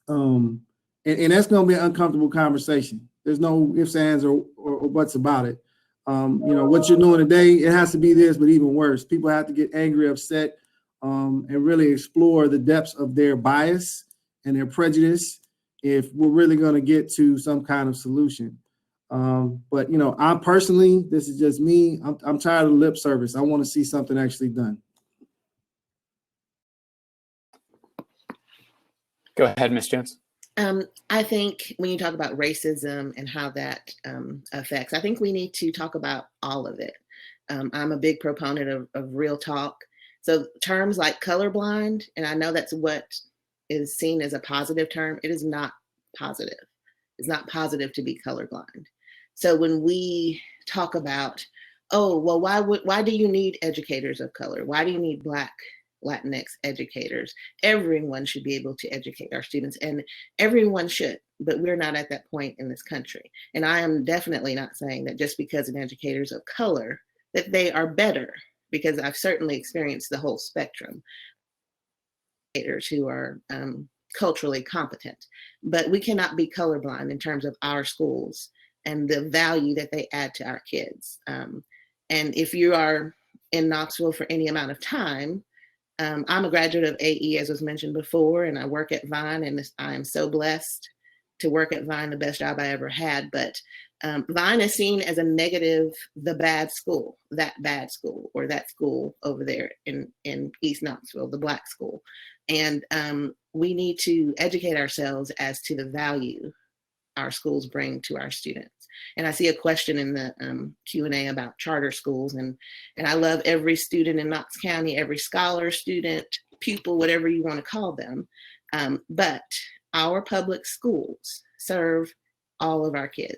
and that's going to be an uncomfortable conversation. There's no ifs, ands, or buts about it. What you're doing today, it has to be this, but even worse. People have to get angry, upset, and really explore the depths of their bias and their prejudice if we're really going to get to some kind of solution. But I personally, this is just me, I'm tired of lip service. I want to see something actually done. Go ahead, Ms. Jones. I think when you talk about racism and how that affects, I think we need to talk about all of it. I'm a big proponent of real talk. So terms like colorblind, and I know that's what is seen as a positive term, it is not positive. It's not positive to be colorblind. So when we talk about, oh, well, why do you need educators of color? Why do you need Black, Latinx educators? Everyone should be able to educate our students, and everyone should, but we're not at that point in this country. And I am definitely not saying that just because an educator is of color, that they are better, because I've certainly experienced the whole spectrum. Educators who are culturally competent, but we cannot be colorblind in terms of our schools and the value that they add to our kids. And if you are in Knoxville for any amount of time, I'm a graduate of AE, as was mentioned before, and I work at Vine, and I am so blessed to work at Vine, the best job I ever had. But Vine is seen as a negative, the bad school, that bad school, or that school over there in East Knoxville, the Black school. And we need to educate ourselves as to the value our schools bring to our students. And I see a question in the Q&A about charter schools, and I love every student in Knox County, every scholar, student, pupil, whatever you want to call them. But our public schools serve all of our kids.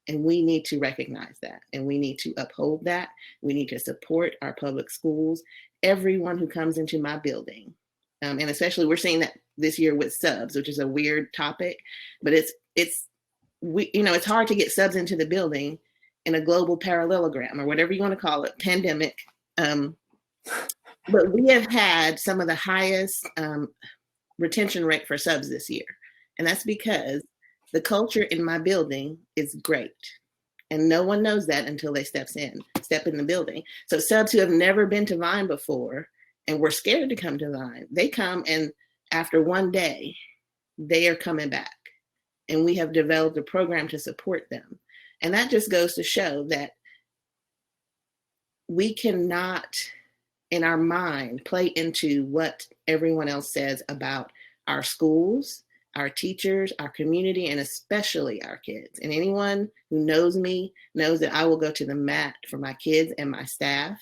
And we need to recognize that, and we need to uphold that. We need to support our public schools, everyone who comes into my building. And especially we're seeing that this year with subs, which is a weird topic, but it's hard to get subs into the building in a global parallelogram or whatever you want to call it, pandemic. But we have had some of the highest retention rate for subs this year. And that's because the culture in my building is great. And no one knows that until they step in the building. So subs who have never been to Vine before and were scared to come to Vine, they come, and after one day, they are coming back. And we have developed a program to support them. And that just goes to show that we cannot, in our mind, play into what everyone else says about our schools, our teachers, our community, and especially our kids. And anyone who knows me knows that I will go to the mat for my kids and my staff.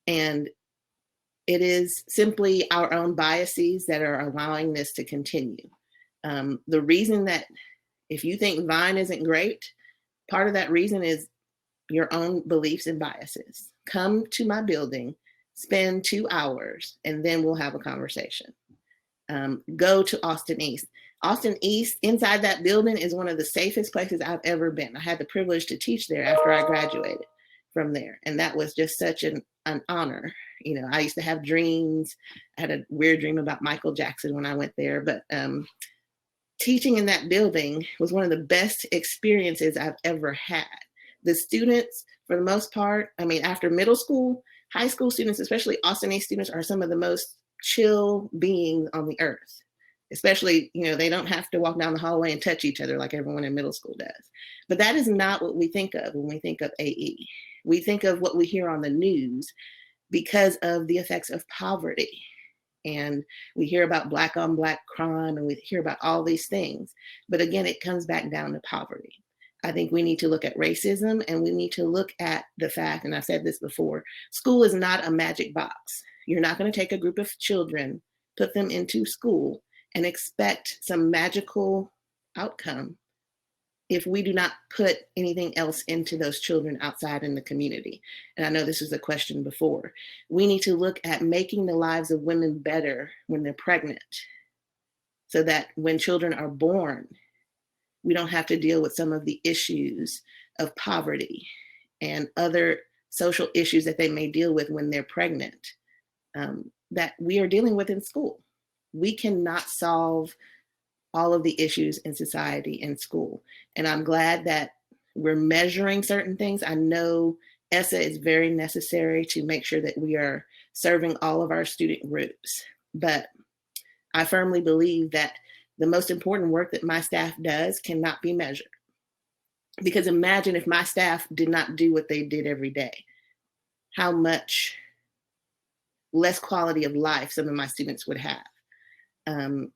And it is simply our own biases that are allowing this to continue. The reason that if you think Vine isn't great, part of that reason is your own beliefs and biases. Come to my building, spend 2 hours, and then we'll have a conversation. Go to Austin East. Austin East, inside that building, is one of the safest places I've ever been. I had the privilege to teach there after I graduated from there. And that was just such an honor. You know, I used to have dreams. I had a weird dream about Michael Jackson when I went there. But teaching in that building was one of the best experiences I've ever had. The students, for the most part, I mean, after middle school, high school students, especially Austin East students, are some of the most chill beings on the earth. Especially, you know, they don't have to walk down the hallway and touch each other like everyone in middle school does. But that is not what we think of when we think of AE. We think of what we hear on the news because of the effects of poverty. And we hear about Black on Black crime, and we hear about all these things. But again, it comes back down to poverty. I think we need to look at racism, and we need to look at the fact, and I've said this before, school is not a magic box. You're not going to take a group of children, put them into school, and expect some magical outcome if we do not put anything else into those children outside in the community. And I know this was a question before. We need to look at making the lives of women better when they're pregnant, so that when children are born, we don't have to deal with some of the issues of poverty and other social issues that they may deal with when they're pregnant, that we are dealing with in school. We cannot solve all of the issues in society in school. And I'm glad that we're measuring certain things. I know ESSA is very necessary to make sure that we are serving all of our student groups. But I firmly believe that the most important work that my staff does cannot be measured. Because imagine if my staff did not do what they did every day, how much less quality of life some of my students would have. And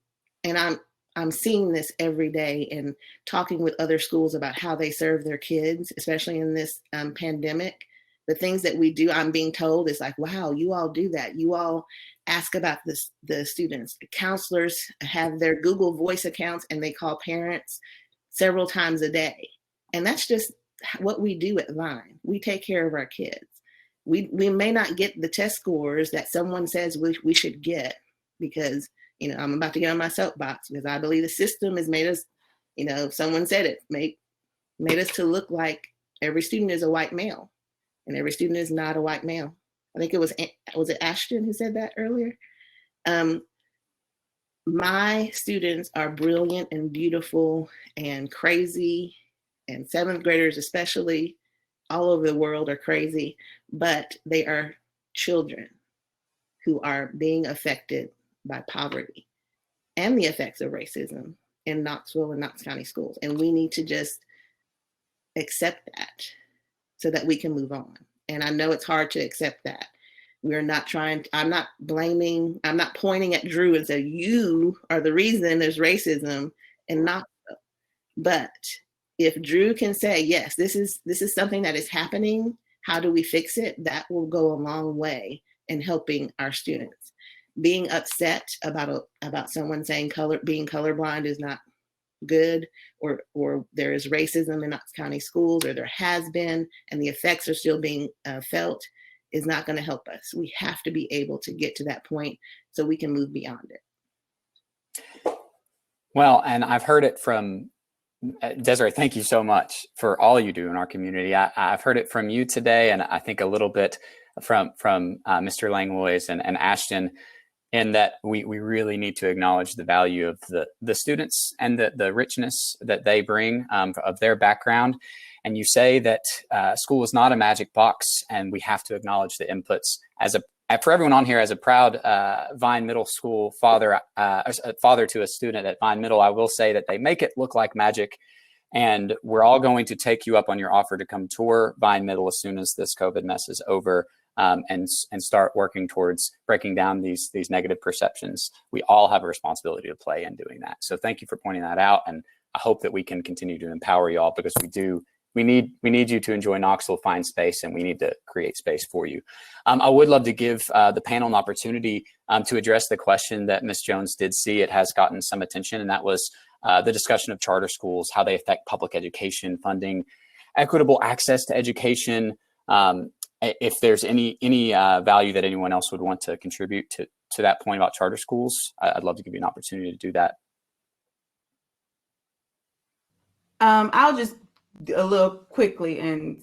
I'm seeing this every day and talking with other schools about how they serve their kids, especially in this pandemic. The things that we do, I'm being told, is like, wow, you all do that. You all ask about the students. Counselors have their Google Voice accounts, and they call parents several times a day. And that's just what we do at Vine. We take care of our kids. We may not get the test scores that someone says we should get, because, you know, I'm about to get on my soapbox, because I believe the system has made us, you know, someone said it, made us to look like every student is a white male, and every student is not a white male. I think it was it Ashton who said that earlier? My students are brilliant and beautiful and crazy, and seventh graders especially all over the world are crazy, but they are children who are being affected by poverty and the effects of racism in Knoxville and Knox County schools. And we need to just accept that so that we can move on. And I know it's hard to accept that. We're not trying, I'm not pointing at Drew and say, you are the reason there's racism in Knoxville. But if Drew can say, yes, this is something that is happening, how do we fix it? That will go a long way in helping our students. Being upset about someone saying being colorblind is not good, or there is racism in Knox County schools, or there has been, and the effects are still being felt, is not going to help us. We have to be able to get to that point so we can move beyond it. Well, and I've heard it from Desiree. Thank you so much for all you do in our community. I've heard it from you today, and I think a little bit from Mr. Langlois and Ashton, in that we really need to acknowledge the value of the students and the richness that they bring of their background. And you say that school is not a magic box, and we have to acknowledge the inputs. For everyone on here, as a proud Vine Middle School father to a student at Vine Middle, I will say that they make it look like magic. And we're all going to take you up on your offer to come tour Vine Middle as soon as this COVID mess is over, and start working towards breaking down these negative perceptions. We all have a responsibility to play in doing that. So thank you for pointing that out. And I hope that we can continue to empower you all, because we need you to enjoy Knoxville, find space, and we need to create space for you. I would love to give the panel an opportunity to address the question that Ms. Jones did see. It has gotten some attention, and that was the discussion of charter schools, how they affect public education funding, equitable access to education. If there's any value that anyone else would want to contribute to that point about charter schools, I'd love to give you an opportunity to do that. I'll just a little quickly and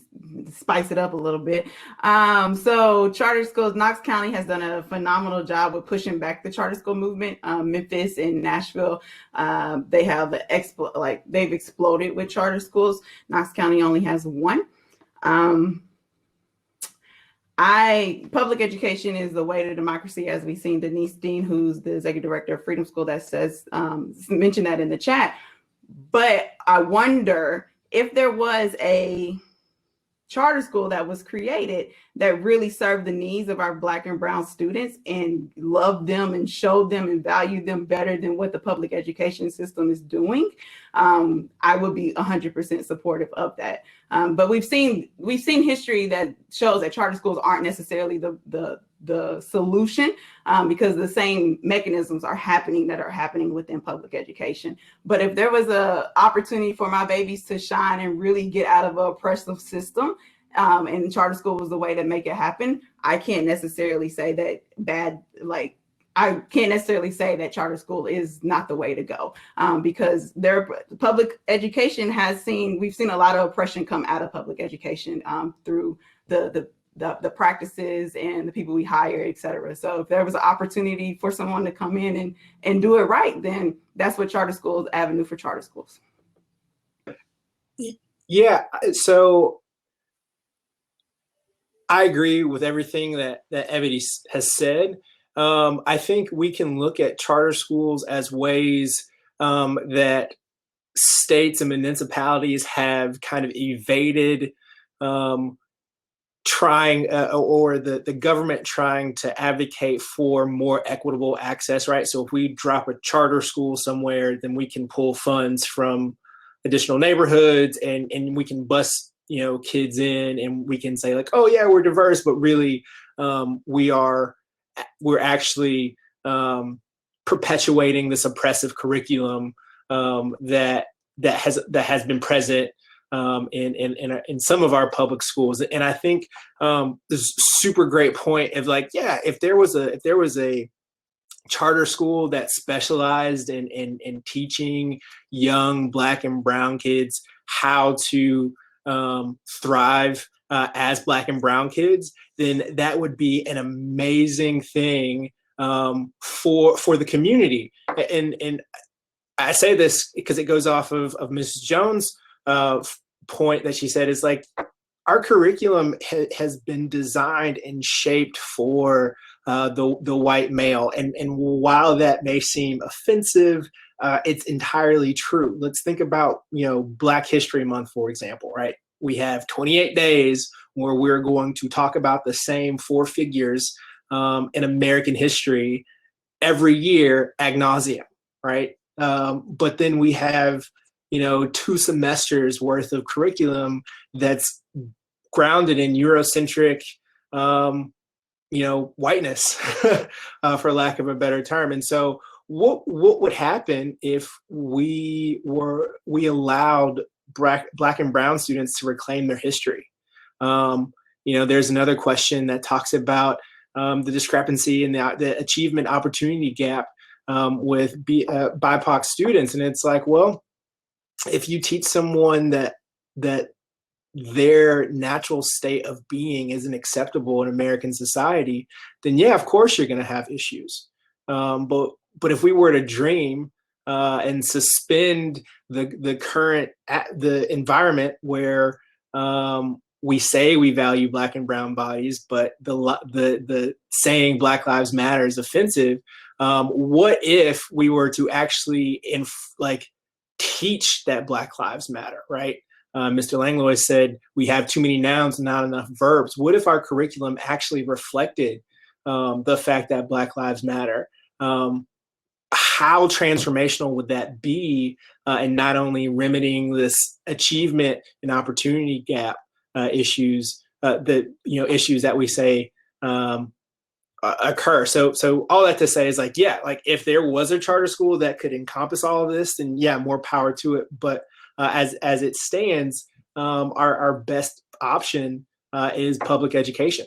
spice it up a little bit. So charter schools, Knox County has done a phenomenal job with pushing back the charter school movement. Memphis and Nashville, they have they've exploded with charter schools. Knox County only has one. Public education is the way to democracy, as we've seen Denise Dean, who's the executive director of Freedom School, that says, mentioned that in the chat. But I wonder if there was a charter school that was created that really served the needs of our Black and brown students and loved them and showed them and valued them better than what the public education system is doing, I would be 100% supportive of that. But we've seen history that shows that charter schools aren't necessarily the solution, because the same mechanisms are happening within public education. But if there was an opportunity for my babies to shine and really get out of an oppressive system, and charter school was the way to make it happen, I can't necessarily say that charter school is not the way to go, because public education we've seen a lot of oppression come out of public education through the practices and the people we hire, et cetera. So if there was an opportunity for someone to come in and do it right, then that's what charter schools, avenue for charter schools. Yeah, so I agree with everything that Evany has said. I think we can look at charter schools as ways that states and municipalities have kind of evaded the government trying to advocate for more equitable access, right? So if we drop a charter school somewhere, then we can pull funds from additional neighborhoods and we can bus kids in, and we can say like, oh yeah, we're diverse, but really we're actually perpetuating this oppressive curriculum that has been present in some of our public schools. And I think this super great point of like, yeah, if there was a charter school that specialized in teaching young Black and brown kids how to thrive as Black and brown kids, then that would be an amazing thing for the community. And I say this because it goes off of Mrs. Jones' point that she said is like, our curriculum has been designed and shaped for the white male. And while that may seem offensive, it's entirely true. Let's think about, Black History Month, for example, right? We have 28 days where we're going to talk about the same four figures in American history every year ad nauseum, right? But then we have, 2 semesters worth of curriculum that's grounded in Eurocentric, whiteness, for lack of a better term. And so what would happen if we allowed Black and brown students to reclaim their history? There's another question that talks about the discrepancy in the achievement opportunity gap with BIPOC students. And it's like, well, if you teach someone that their natural state of being isn't acceptable in American society, then yeah, of course you're going to have issues. But if we were to dream and suspend the environment where we say we value Black and brown bodies, but the saying Black Lives Matter is offensive. What if we were to actually teach that Black Lives Matter, right? Mr. Langlois said we have too many nouns and not enough verbs. What if our curriculum actually reflected the fact that Black Lives Matter? How transformational would that be in not only remedying this achievement and opportunity gap issues that we say occur? So all that to say is if there was a charter school that could encompass all of this, then yeah, more power to it. But as it stands, our best option is public education.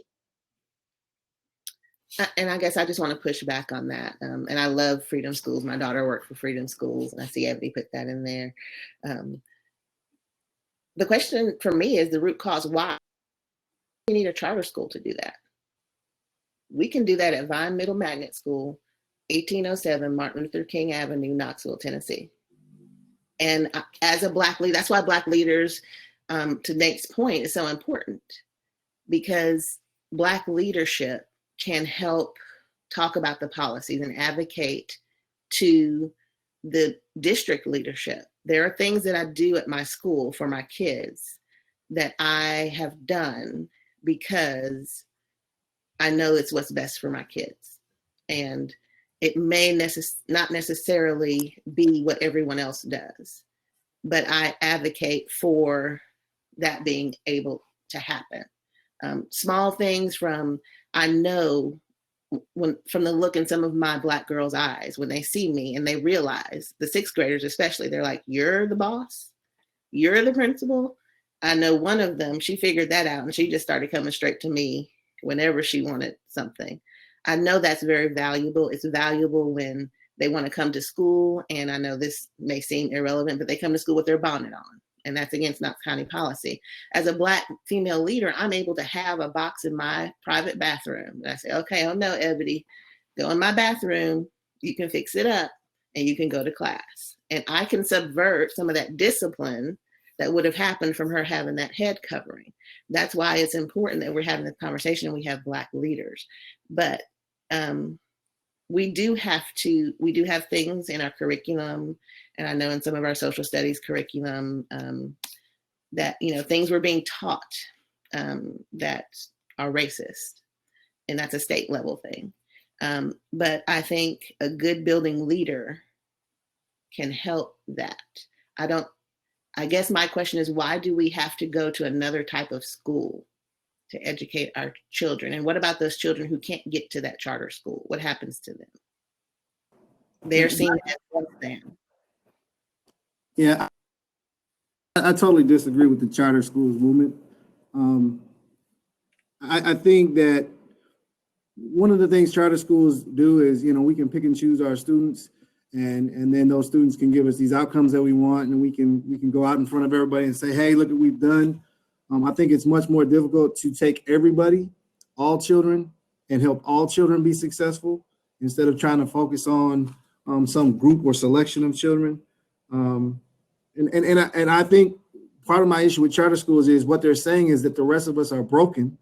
And I guess I just want to push back on that. And I love Freedom Schools. My daughter worked for Freedom Schools, and I see Evany put that in there. The question for me is the root cause. Why do you need a charter school to do that? We can do that at Vine Middle Magnet School, 1807 Martin Luther King Avenue, Knoxville, Tennessee. And as a Black leader, that's why Black leaders, to Nate's point, is so important, because Black leadership can help talk about the policies and advocate to the district leadership. There are things that I do at my school for my kids that I have done because I know it's what's best for my kids. And it may not necessarily be what everyone else does, but I advocate for that being able to happen. Small things I know from the look in some of my Black girls' eyes when they see me and they realize, the 6th graders especially, they're like, you're the boss, you're the principal. I know one of them, she figured that out and she just started coming straight to me whenever she wanted something. I know that's very valuable. It's valuable when they want to come to school, and I know this may seem irrelevant, but they come to school with their bonnet on, and that's against Knox County policy. As a Black female leader, I'm able to have a box in my private bathroom. And I say, okay, oh no, Evany, go in my bathroom, you can fix it up, and you can go to class. And I can subvert some of that discipline that would have happened from her having that head covering. That's why it's important that we're having this conversation and we have Black leaders. But we do have things in our curriculum, and I know in some of our social studies curriculum that, things were being taught that are racist, and that's a state level thing. But I think a good building leader can help that. I guess my question is, why do we have to go to another type of school to educate our children? And what about those children who can't get to that charter school? What happens to them? They're seen as less than. Yeah, I totally disagree with the charter schools movement. I think that one of the things charter schools do is, we can pick and choose our students, and then those students can give us these outcomes that we want, and we can go out in front of everybody and say, hey, look what we've done. I think it's much more difficult to take everybody, all children, and help all children be successful instead of trying to focus on some group or selection of children. And I think part of my issue with charter schools is what they're saying is that the rest of us are broken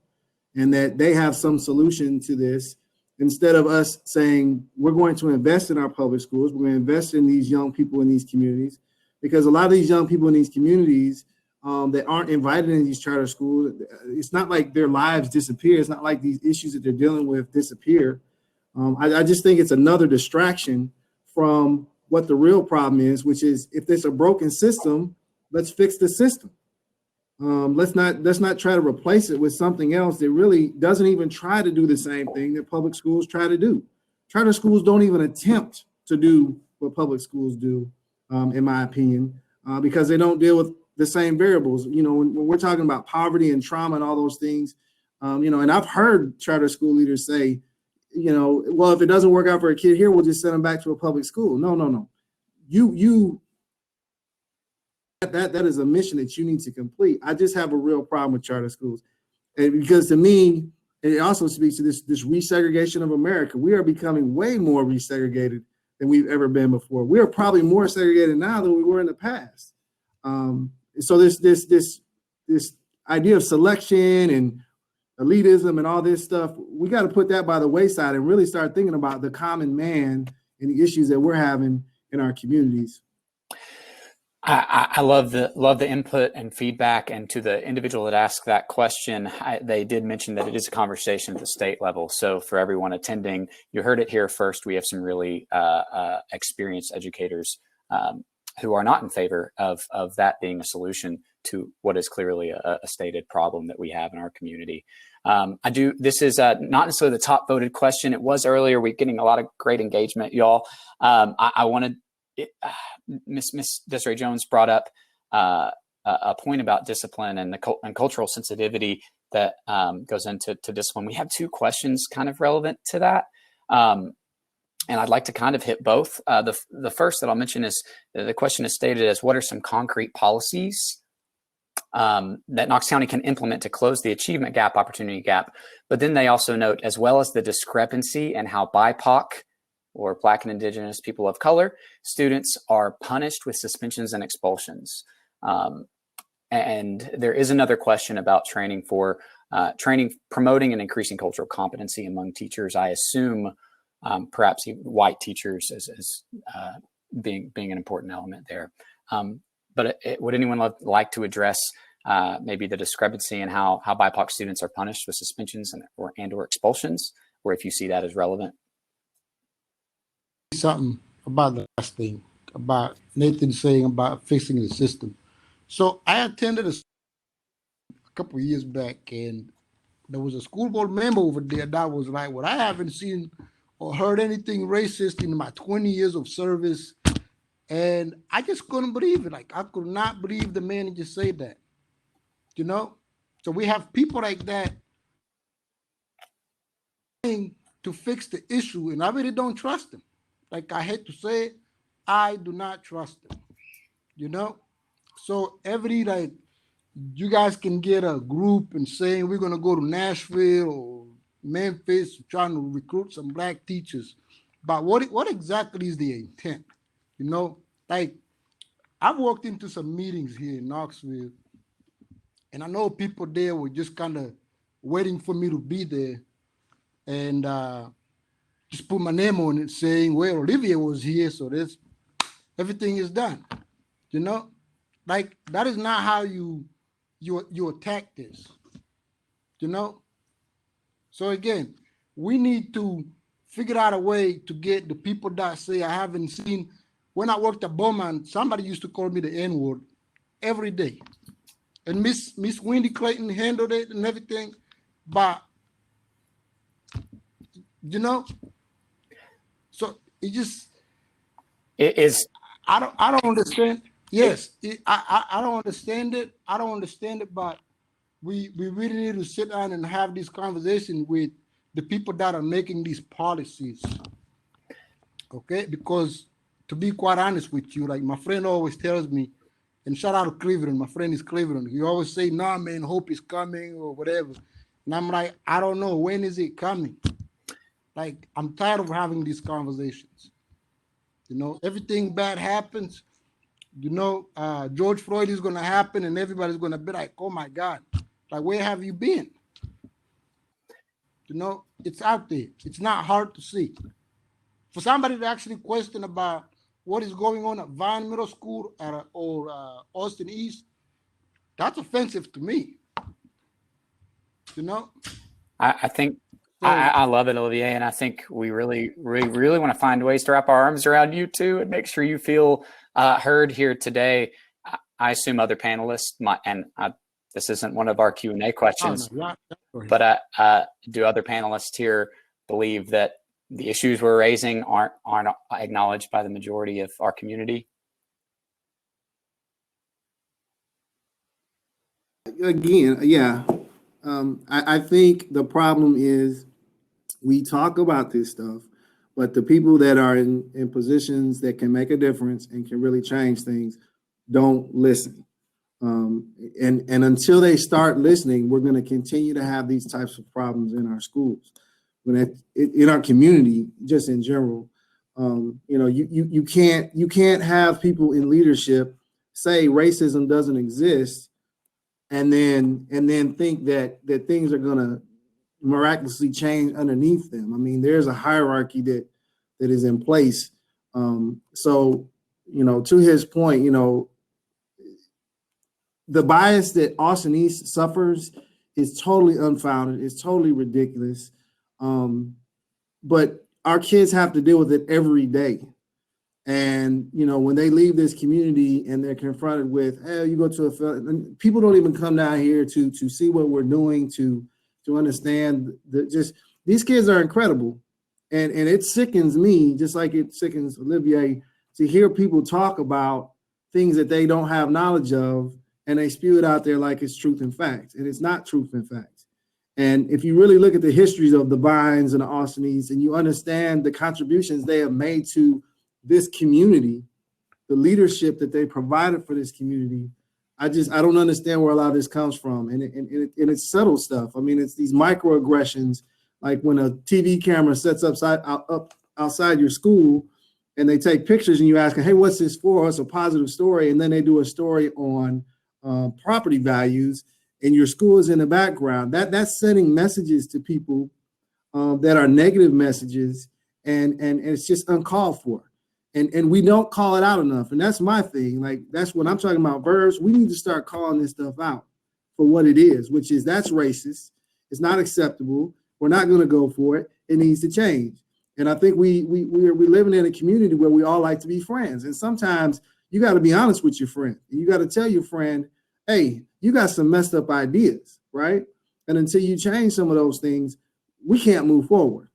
and that they have some solution to this, instead of us saying we're going to invest in our public schools, we're going to invest in these young people in these communities, because a lot of these young people in these communities that aren't invited in these charter schools, it's not like their lives disappear. It's not like these issues that they're dealing with disappear. I just think it's another distraction from what the real problem is, which is if there's a broken system, let's fix the system. Let's not try to replace it with something else that really doesn't even try to do the same thing that public schools try to do. Charter schools don't even attempt to do what public schools do, in my opinion, because they don't deal with the same variables. You know, when we're talking about poverty and trauma and all those things, you know, and I've heard charter school leaders say, you know, well, if it doesn't work out for a kid here, we'll just send them back to a public school. No. That is a mission that you need to complete. I just have a real problem with charter schools. And because to me, it also speaks to this resegregation of America. We are becoming way more resegregated than we've ever been before. We are probably more segregated now than we were in the past. So this idea of selection and elitism and all this stuff, we got to put that by the wayside and really start thinking about the common man and the issues that we're having in our communities. I love the input and feedback, and to the individual that asked that question, they did mention that it is a conversation at the state level. So for everyone attending, you heard it here first. We have some really experienced educators who are not in favor of that being a solution to what is clearly a stated problem that we have in our community. This is not necessarily the top voted question. It was earlier. We're getting a lot of great engagement, y'all. I wanted. Miss Desiree Jones brought up a point about discipline and and cultural sensitivity that goes into discipline. We have two questions kind of relevant to that, and I'd like to kind of hit both. The first that I'll mention is the question is stated as, what are some concrete policies that Knox County can implement to close the achievement gap, opportunity gap? But then they also note, as well as the discrepancy in how BIPOC, or Black and Indigenous people of color, students are punished with suspensions and expulsions. And there is another question about training, promoting and increasing cultural competency among teachers. I assume perhaps white teachers as being an important element there. But would anyone like to address maybe the discrepancy in how BIPOC students are punished with suspensions or expulsions, or if you see that as relevant? Something about the last thing about Nathan saying about fixing the system. So I attended a couple of years back, and there was a school board member over there that was like, "Well, I haven't seen or heard anything racist in my 20 years of service," and I just couldn't believe it. Like, I could not believe the man just said that. You know, so we have people like that to fix the issue, and I really don't trust them. Like, I hate to say it, I do not trust them, you know? So like, you guys can get a group and saying we're going to go to Nashville or Memphis trying to recruit some Black teachers. But what exactly is the intent? You know, like, I've walked into some meetings here in Knoxville, and I know people there were just kind of waiting for me to be there. And, just put my name on it saying, well, Olivier was here, so everything is done. You know, like, that is not how you attack this, you know? So again, we need to figure out a way to get the people that say, I haven't seen, when I worked at Bowman, somebody used to call me the N-word every day. And Miss Wendy Clayton handled it and everything, but, you know, so it is. I don't understand. Yes, I don't understand it. I don't understand it. But we really need to sit down and have this conversation with the people that are making these policies. Okay, because to be quite honest with you, like my friend always tells me, and shout out to Cleveland. My friend is Cleveland. He always say, "Nah, man, hope is coming" or whatever. And I'm like, I don't know, when is it coming? Like, I'm tired of having these conversations. You know, everything bad happens. You know, George Floyd is going to happen and everybody's going to be like, oh my God, like, where have you been? You know, it's out there. It's not hard to see. For somebody to actually question about what is going on at Vine Middle School or Austin East, that's offensive to me. You know? I think I love it, Olivier, and I think we really want to find ways to wrap our arms around you too and make sure you feel heard here today. I assume other panelists might, and this isn't one of our Q&A questions, but do other panelists here believe that the issues we're raising aren't acknowledged by the majority of our community? Again, yeah. I think the problem is we talk about this stuff, but the people that are in positions that can make a difference and can really change things don't listen. And until they start listening, we're going to continue to have these types of problems in our schools, in our community, just in general. You can't have people in leadership say racism doesn't exist and then think that things are going to miraculously change underneath them. I mean, there's a hierarchy that is in place. So, to his point, the bias that Austin East suffers is totally unfounded. It's totally ridiculous. But our kids have to deal with it every day. And, when they leave this community and they're confronted with, hey, you go to people don't even come down here to see what we're doing, to understand these kids are incredible. And it sickens me, just like it sickens Olivier, to hear people talk about things that they don't have knowledge of, and they spew it out there like it's truth and facts. And it's not truth and facts. And if you really look at the histories of the Vines and the Austinies, and you understand the contributions they have made to this community, the leadership that they provided for this community, I don't understand where a lot of this comes from. And it's subtle stuff. I mean, it's these microaggressions, like when a TV camera sets up outside your school and they take pictures and you ask them, hey, what's this for? It's a positive story. And then they do a story on property values and your school is in the background. That's sending messages to people that are negative messages, and it's just uncalled for. And we don't call it out enough. And that's my thing. Like, that's what I'm talking about. Verbs, we need to start calling this stuff out for what it is, which is that's racist. It's not acceptable. We're not going to go for it. It needs to change. And I think we're living in a community where we all like to be friends. And sometimes you got to be honest with your friend. You got to tell your friend, hey, you got some messed up ideas, right? And until you change some of those things, we can't move forward.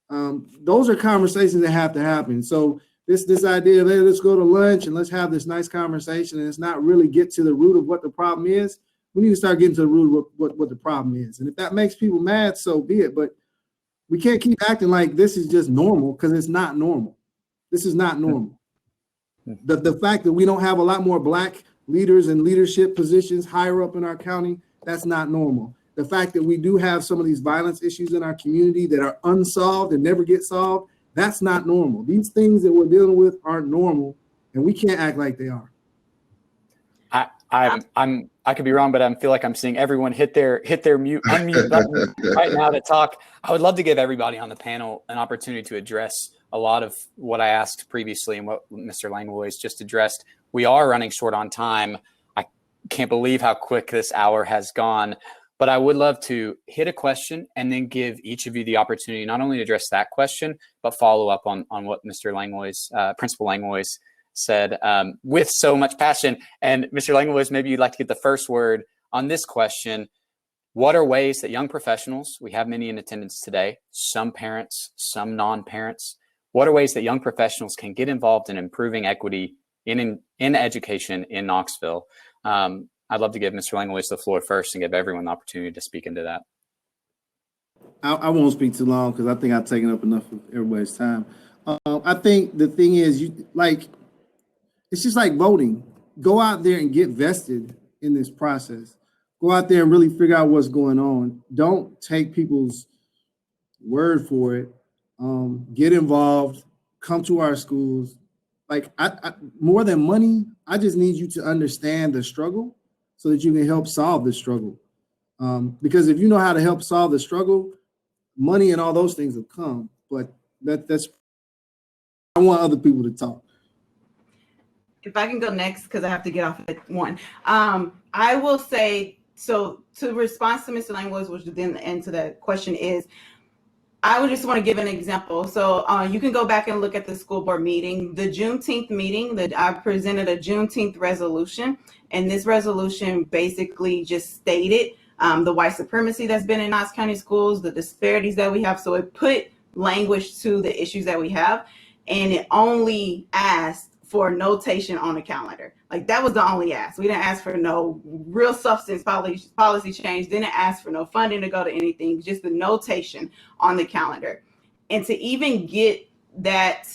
Those are conversations that have to happen. So this idea of, hey, let's go to lunch and let's have this nice conversation, and it's not really get to the root of what the problem is. We need to start getting to the root of what the problem is. And if that makes people mad, so be it. But we can't keep acting like this is just normal, because it's not normal. This is not normal. The fact that we don't have a lot more Black leaders in leadership positions higher up in our county, that's not normal. The fact that we do have some of these violence issues in our community that are unsolved and never get solved, that's not normal. These things that we're dealing with aren't normal, and we can't act like they are. I could be wrong, but I feel like I'm seeing everyone hit their unmute button right now to talk. I would love to give everybody on the panel an opportunity to address a lot of what I asked previously and what Mr. Langlois just addressed. We are running short on time. I can't believe how quick this hour has gone, but I would love to hit a question and then give each of you the opportunity not only to address that question, but follow up on what Mr. Langlois, Principal Langlois said with so much passion. And Mr. Langlois, maybe you'd like to get the first word on this question. What are ways that young professionals, we have many in attendance today, some parents, some non-parents, what are ways that young professionals can get involved in improving equity in education in Knoxville? I'd love to give Mr. Langlois the floor first and give everyone the opportunity to speak into that. I won't speak too long because I think I've taken up enough of everybody's time. I think the thing is, it's just like voting. Go out there and get vested in this process. Go out there and really figure out what's going on. Don't take people's word for it. Get involved. Come to our schools. Like, I more than money, I just need you to understand the struggle so that you can help solve the struggle. Because if you know how to help solve the struggle, money and all those things will come. But that's I want other people to talk. If I can go next, because I have to get off at 1. I will say, so to respond to Mr. Langlois, which then the end to the question is, I would just want to give an example. So you can go back and look at the school board meeting, the Juneteenth meeting that I presented a Juneteenth resolution. And this resolution basically just stated the white supremacy that's been in Knox County schools, the disparities that we have. So it put language to the issues that we have. And it only asked for notation on the calendar. Like that was the only ask. We didn't ask for no real substance policy change. Didn't ask for no funding to go to anything, just the notation on the calendar. And to even get that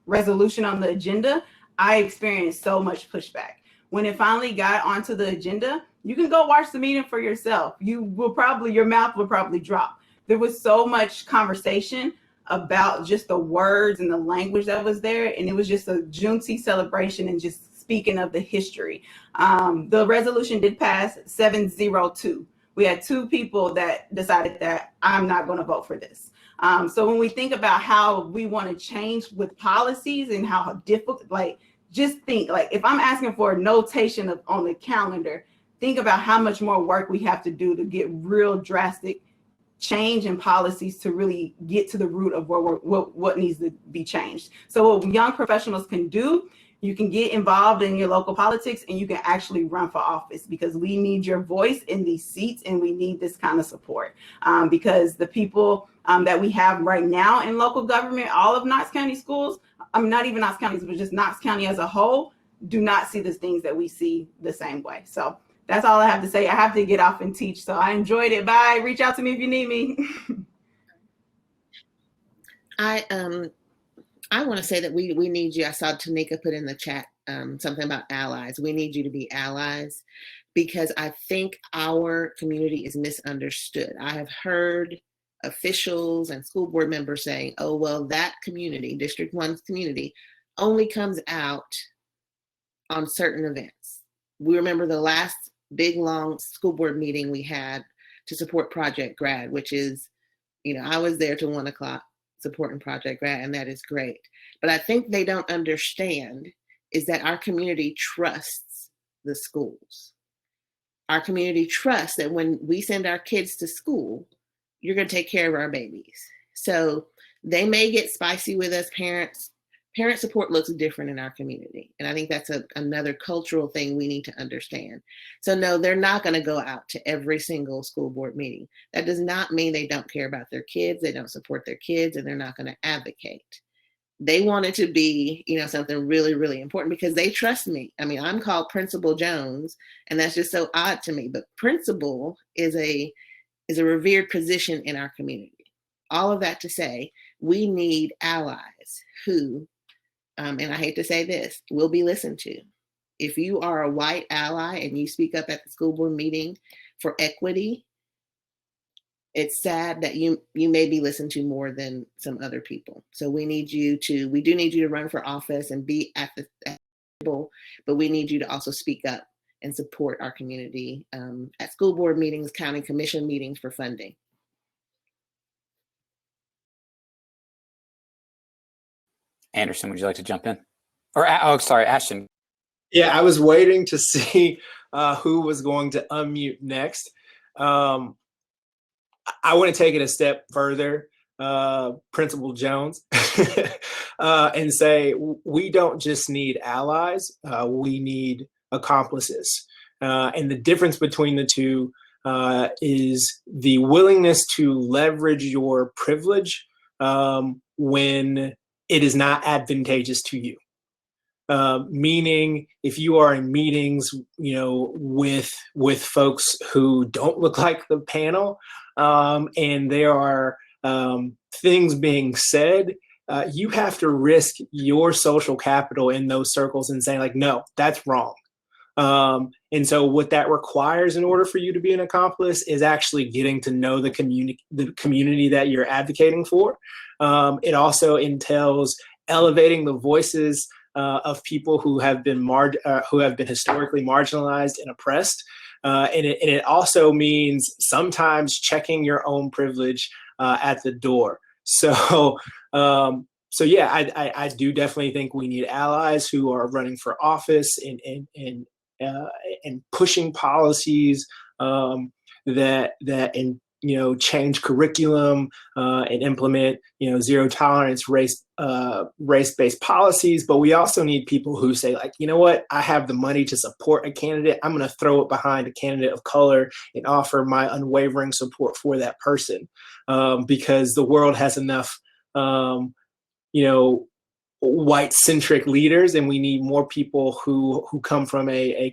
resolution on the agenda, I experienced so much pushback. When it finally got onto the agenda, you can go watch the meeting for yourself. Your mouth will probably drop. There was so much conversation about just the words and the language that was there. And it was just a Juneteenth celebration and just speaking of the history. The resolution did pass 702. We had 2 people that decided that I'm not going to vote for this. So when we think about how we want to change with policies and how difficult, like just think like if I'm asking for a notation on the calendar, think about how much more work we have to do to get real drastic change in policies to really get to the root of what needs to be changed. So what young professionals can do, you can get involved in your local politics and you can actually run for office because we need your voice in these seats and we need this kind of support because the people that we have right now in local government, all of Knox County schools, not even Knox County, but just Knox County as a whole, do not see the things that we see the same way. So that's all I have to say. I have to get off and teach. So I enjoyed it. Bye. Reach out to me if you need me. I want to say that we need you. I saw Tanika put in the chat something about allies. We need you to be allies because I think our community is misunderstood. I have heard officials and school board members saying, oh, well, that community, District 1's community, only comes out on certain events. We remember the last big, long school board meeting we had to support Project Grad, which is, I was there till 1 o'clock supporting Project Grad, and that is great. But I think they don't understand is that our community trusts the schools. Our community trusts that when we send our kids to school, you're going to take care of our babies. So they may get spicy with us parents. Parent support looks different in our community. And I think that's another cultural thing we need to understand. So no, they're not going to go out to every single school board meeting. That does not mean they don't care about their kids, they don't support their kids, and they're not going to advocate. They want it to be, something really, really important because they trust me. I mean, I'm called Principal Jones, and that's just so odd to me. But principal is a revered position in our community. All of that to say, we need allies who, and I hate to say this, will be listened to. If you are a white ally and you speak up at the school board meeting for equity, it's sad that you may be listened to more than some other people. So we do need you to run for office and be at the table, but we need you to also speak up and support our community at school board meetings, county commission meetings for funding. Anderson, would you like to jump in? Or, sorry, Ashton. Yeah, I was waiting to see who was going to unmute next. I want to take it a step further, Principal Jones, and say we don't just need allies, we need accomplices. And the difference between the two is the willingness to leverage your privilege when it is not advantageous to you. Meaning if you are in meetings, with folks who don't look like the panel, and there are things being said, you have to risk your social capital in those circles and saying like, no, that's wrong. And so what that requires in order for you to be an accomplice is actually getting to know the community that you're advocating for. It also entails elevating the voices of people who have been historically marginalized and oppressed. And it also means sometimes checking your own privilege at the door. So yeah, I do definitely think we need allies who are running for office and pushing policies that change curriculum and implement, zero tolerance race-based policies. But we also need people who say, like, you know what, I have the money to support a candidate. I'm going to throw it behind a candidate of color and offer my unwavering support for that person, because the world has enough, white-centric leaders, and we need more people who come from a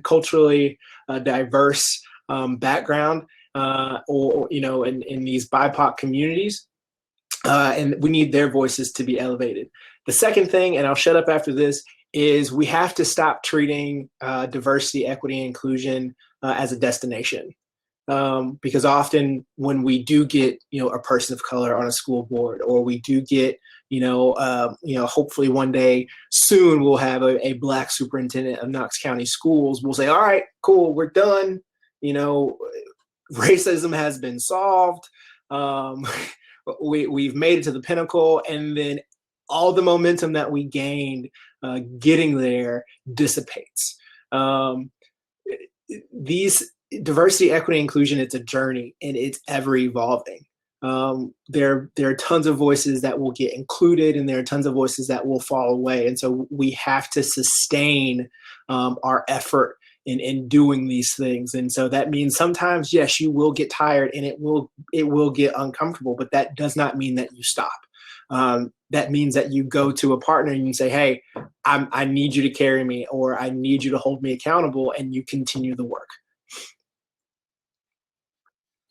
culturally diverse background, or in these BIPOC communities, and we need their voices to be elevated. The second thing, and I'll shut up after this, is we have to stop treating diversity, equity, and inclusion as a destination. Because often when we do get, a person of color on a school board, or we do get, hopefully one day soon we'll have a Black superintendent of Knox County schools, we'll say, all right, cool, we're done. Racism has been solved. We've made it to the pinnacle. And then all the momentum that we gained getting there dissipates. These diversity, equity, inclusion, it's a journey, and it's ever evolving. There are tons of voices that will get included, and there are tons of voices that will fall away. And so we have to sustain our effort in doing these things. And so that means sometimes, yes, you will get tired, and it will get uncomfortable, but that does not mean that you stop. That means that you go to a partner and you say, hey, I need you to carry me, or I need you to hold me accountable, and you continue the work.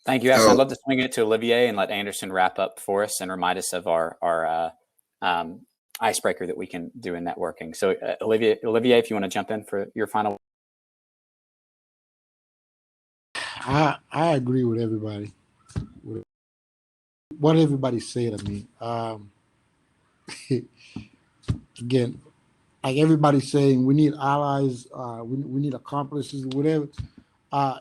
Thank you, Ashton. I'd love to swing it to Olivier and let Anderson wrap up for us and remind us of our icebreaker that we can do in networking. So Olivier, if you want to jump in for your final. I agree with everybody. What everybody said. I mean, again, like everybody's saying, we need allies, we need accomplices, whatever.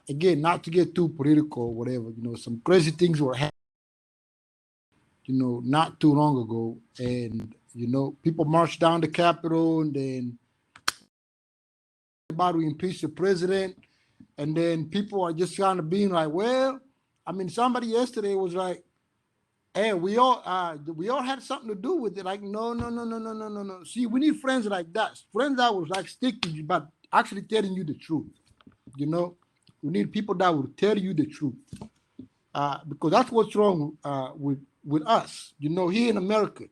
Again, not to get too political or whatever, some crazy things were happening, not too long ago. And, people marched down the Capitol, and then about to impeach the president. And then people are just kind of being like, well, I mean, somebody yesterday was like, hey, we all had something to do with it. Like, no. See, we need friends like that. Friends that will like stick to you, but actually telling you the truth. We need people that will tell you the truth, because that's what's wrong with us. Here in America,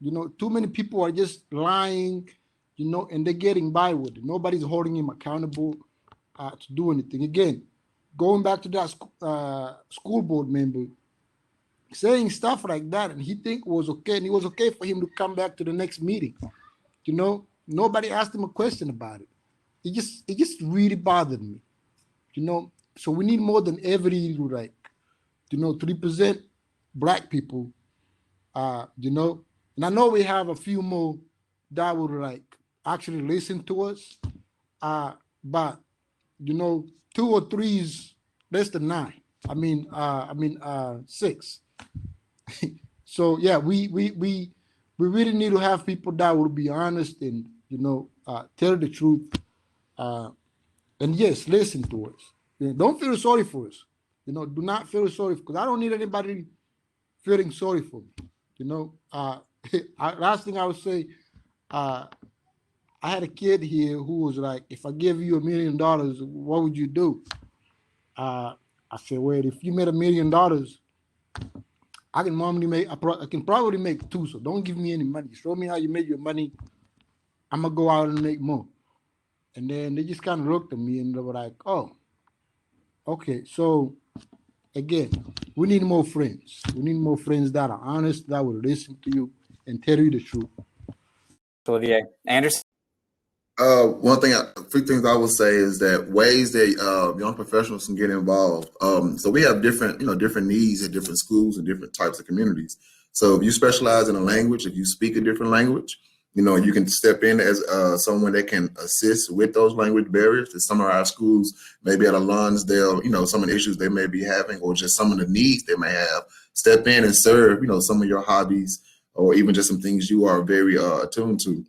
too many people are just lying, and they're getting by with it. Nobody's holding him accountable to do anything. Again, going back to that school board member saying stuff like that, and he think it was okay, and it was okay for him to come back to the next meeting. Nobody asked him a question about it. It just really bothered me. So we need more than ever to represent Black people, and I know we have a few more that would actually listen to us, but 2 or 3 is less than 9. I mean 6. So yeah, we really need to have people that will be honest and tell the truth. And yes, listen to us. Don't feel sorry for us. Do not feel sorry, because I don't need anybody feeling sorry for me. Last thing I would say, I had a kid here who was like, if I give you $1 million, what would you do? I said, well, if you made $1 million, I can probably make 2. So don't give me any money. Show me how you make your money. I'm gonna go out and make more. And then they just kind of looked at me and they were like, oh, okay. So again, we need more friends. We need more friends that are honest, that will listen to you and tell you the truth. Olivier. Anderson? A few things I would say is that ways that young professionals can get involved. So we have different needs at different schools and different types of communities. So if you specialize in a language, if you speak a different language, you can step in as someone that can assist with those language barriers. That some of our schools, maybe at a Lonsdale, some of the issues they may be having, or just some of the needs they may have. Step in and serve, some of your hobbies, or even just some things you are very attuned to.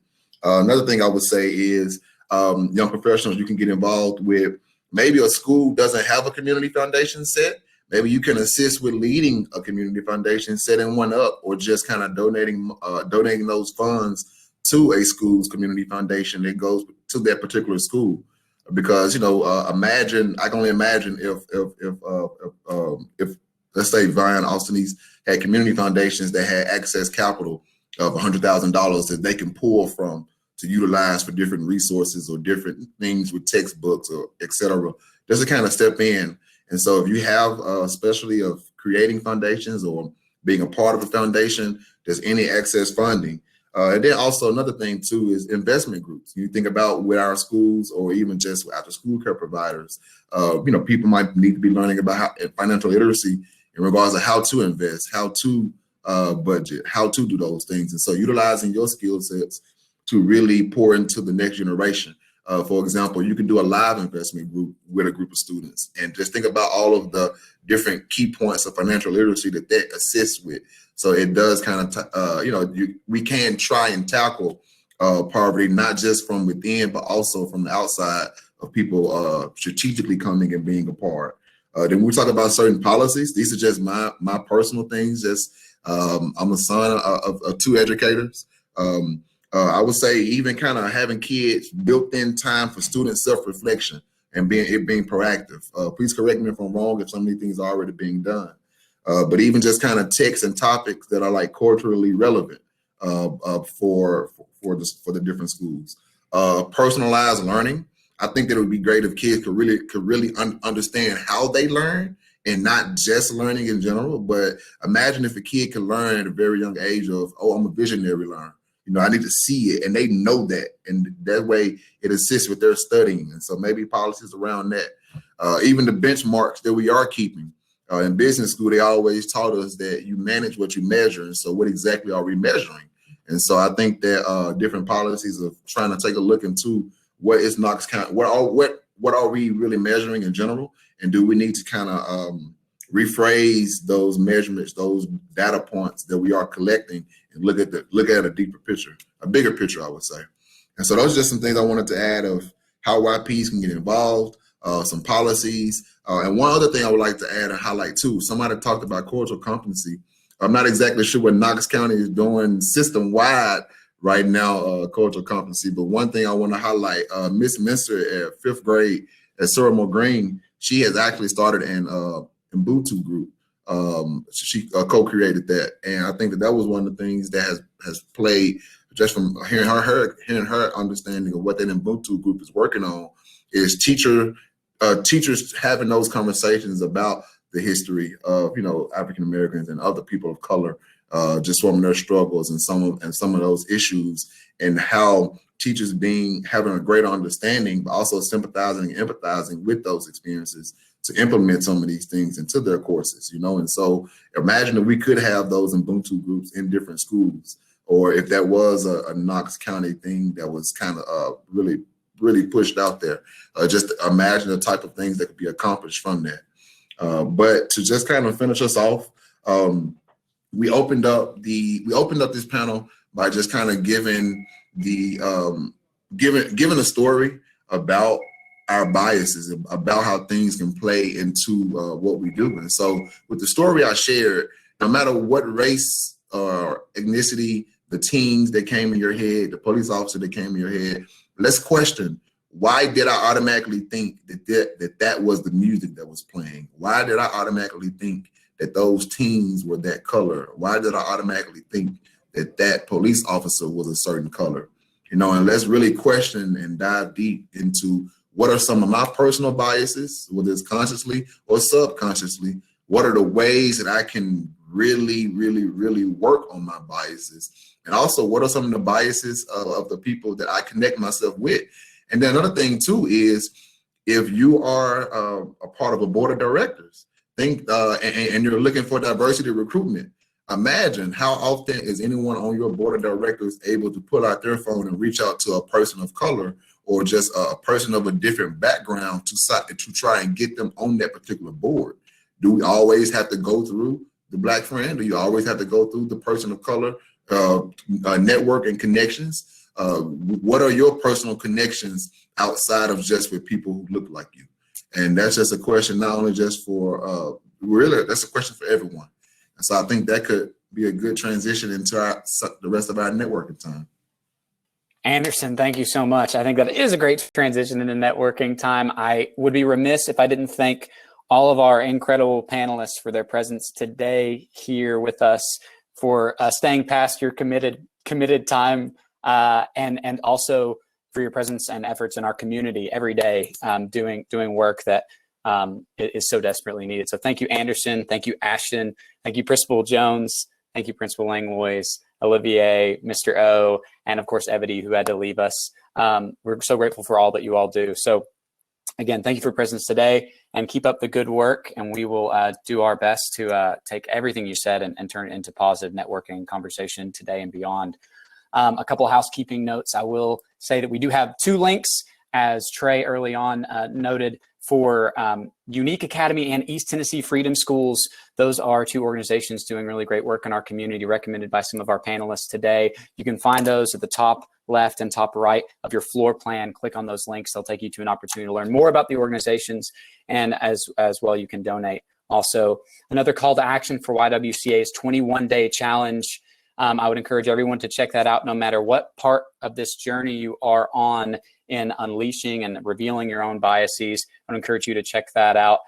Another thing I would say is young professionals, you can get involved with. Maybe a school doesn't have a community foundation set. Maybe you can assist with leading a community foundation, setting one up, or just kind of donating those funds to a school's community foundation that goes to that particular school. Because, you know, I can only imagine if let's say Vine Austinese had community foundations that had access capital of $100,000 that they can pull from to utilize for different resources or different things with textbooks or et cetera, just to kind of step in. And so if you have a specialty of creating foundations or being a part of a foundation, there's any excess funding. And then also another thing too is investment groups. You think about with our schools or even just after school care providers, you know, people might need to be learning about financial literacy in regards to how to invest, how to budget, how to do those things. And so utilizing your skill sets to really pour into the next generation. For example, you can do a live investment group with a group of students and just think about all of the different key points of financial literacy that assists with. So it does kind of, you know, we can try and tackle poverty, not just from within, but also from the outside of people strategically coming and being a part. Then we talk about certain policies. These are just my personal things. Just I'm a son of two educators. I would say even kind of having kids built in time for student self-reflection and being proactive. Please correct me if I'm wrong if some of these things are already being done. But even just kind of texts and topics that are like culturally relevant for the different schools. Personalized learning. I think that it would be great if kids could really understand how they learn and not just learning in general. But imagine if a kid could learn at a very young age of, oh, I'm a visionary learner. You know, I need to see it, and they know that, and that way it assists with their studying. And so maybe policies around that. Even the benchmarks that we are keeping. In business school, they always taught us that you manage what you measure. And so what exactly are we measuring? And so I think that different policies of trying to take a look into what is Knox County, what are we really measuring in general? And do we need to kind of rephrase those measurements, those data points that we are collecting, and look at a deeper picture, a bigger picture, I would say. And so those are just some things I wanted to add of how YPs can get involved, some policies. And one other thing I would like to add and highlight too, somebody talked about cultural competency. I'm not exactly sure what Knox County is doing system-wide right now, cultural competency, but one thing I want to highlight, Miss Minster at 5th grade at Surrey Green, she has actually started an Ubuntu group. She co-created that, and I think that was one of the things that has played just from hearing her understanding of what that Ubuntu group is working on is teachers having those conversations about the history of, you know, African Americans and other people of color, just from their struggles and some of those issues, and how teachers having a greater understanding, but also sympathizing and empathizing with those experiences to implement some of these things into their courses, you know. And so imagine if we could have those Ubuntu groups in different schools, or if that was a Knox County thing that was kind of really pushed out there. Just imagine the type of things that could be accomplished from that. But to just kind of finish us off, we opened up this panel by just kind of giving a story about our biases, about how things can play into what we do. And so with the story I shared, no matter what race or ethnicity, the teens that came in your head, the police officer that came in your head, let's question, why did I automatically think that was the music that was playing? Why did I automatically think that those teens were that color? Why did I automatically think that police officer was a certain color? You know, and let's really question and dive deep into what are some of my personal biases, whether it's consciously or subconsciously. What are the ways that I can really work on my biases? And also, what are some of the biases of the people that I connect myself with? And then another thing too is, if you are a part of a board of directors, and you're looking for diversity recruitment, imagine how often is anyone on your board of directors able to pull out their phone and reach out to a person of color or just a person of a different background to try and get them on that particular board? Do we always have to go through the Black friend? Do you always have to go through the person of color network and connections? What are your personal connections outside of just with people who look like you? And that's just a question, not only just for really, that's a question for everyone. And so I think that could be a good transition into the rest of our networking time. Anderson, thank you so much. I think that is a great transition into networking time. I would be remiss if I didn't thank all of our incredible panelists for their presence today here with us, for staying past your committed time, and also for your presence and efforts in our community every day, doing work that is so desperately needed. So thank you, Anderson. Thank you, Ashton. Thank you, Principal Jones. Thank you, Principal Langlois, Olivier, Mr. O, and of course, Evany, who had to leave us. We're so grateful for all that you all do. So again, thank you for your presence today, and keep up the good work. And we will do our best to take everything you said and turn it into positive networking conversation today and beyond. A couple of housekeeping notes. I will say that we do have 2 links, as Trey early on noted, for Unique Academy and East Tennessee Freedom Schools. Those are 2 organizations doing really great work in our community, recommended by some of our panelists today. You can find those at the top left and top right of your floor plan. Click on those links. They'll take you to an opportunity to learn more about the organizations, and as well, you can donate. Also, another call to action for YWCA's 21-day challenge. I would encourage everyone to check that out, no matter what part of this journey you are on in unleashing and revealing your own biases. I would encourage you to check that out.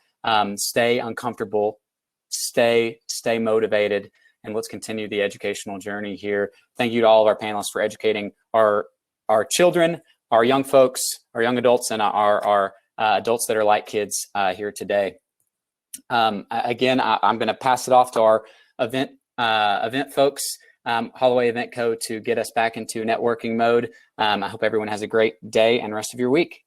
Stay uncomfortable, stay motivated, and let's continue the educational journey here. Thank you to all of our panelists for educating our children, our young folks, our young adults, and our adults that are like kids here today. Again, I'm going to pass it off to our event folks, Holloway Event Co, to get us back into networking mode. I hope everyone has a great day and rest of your week.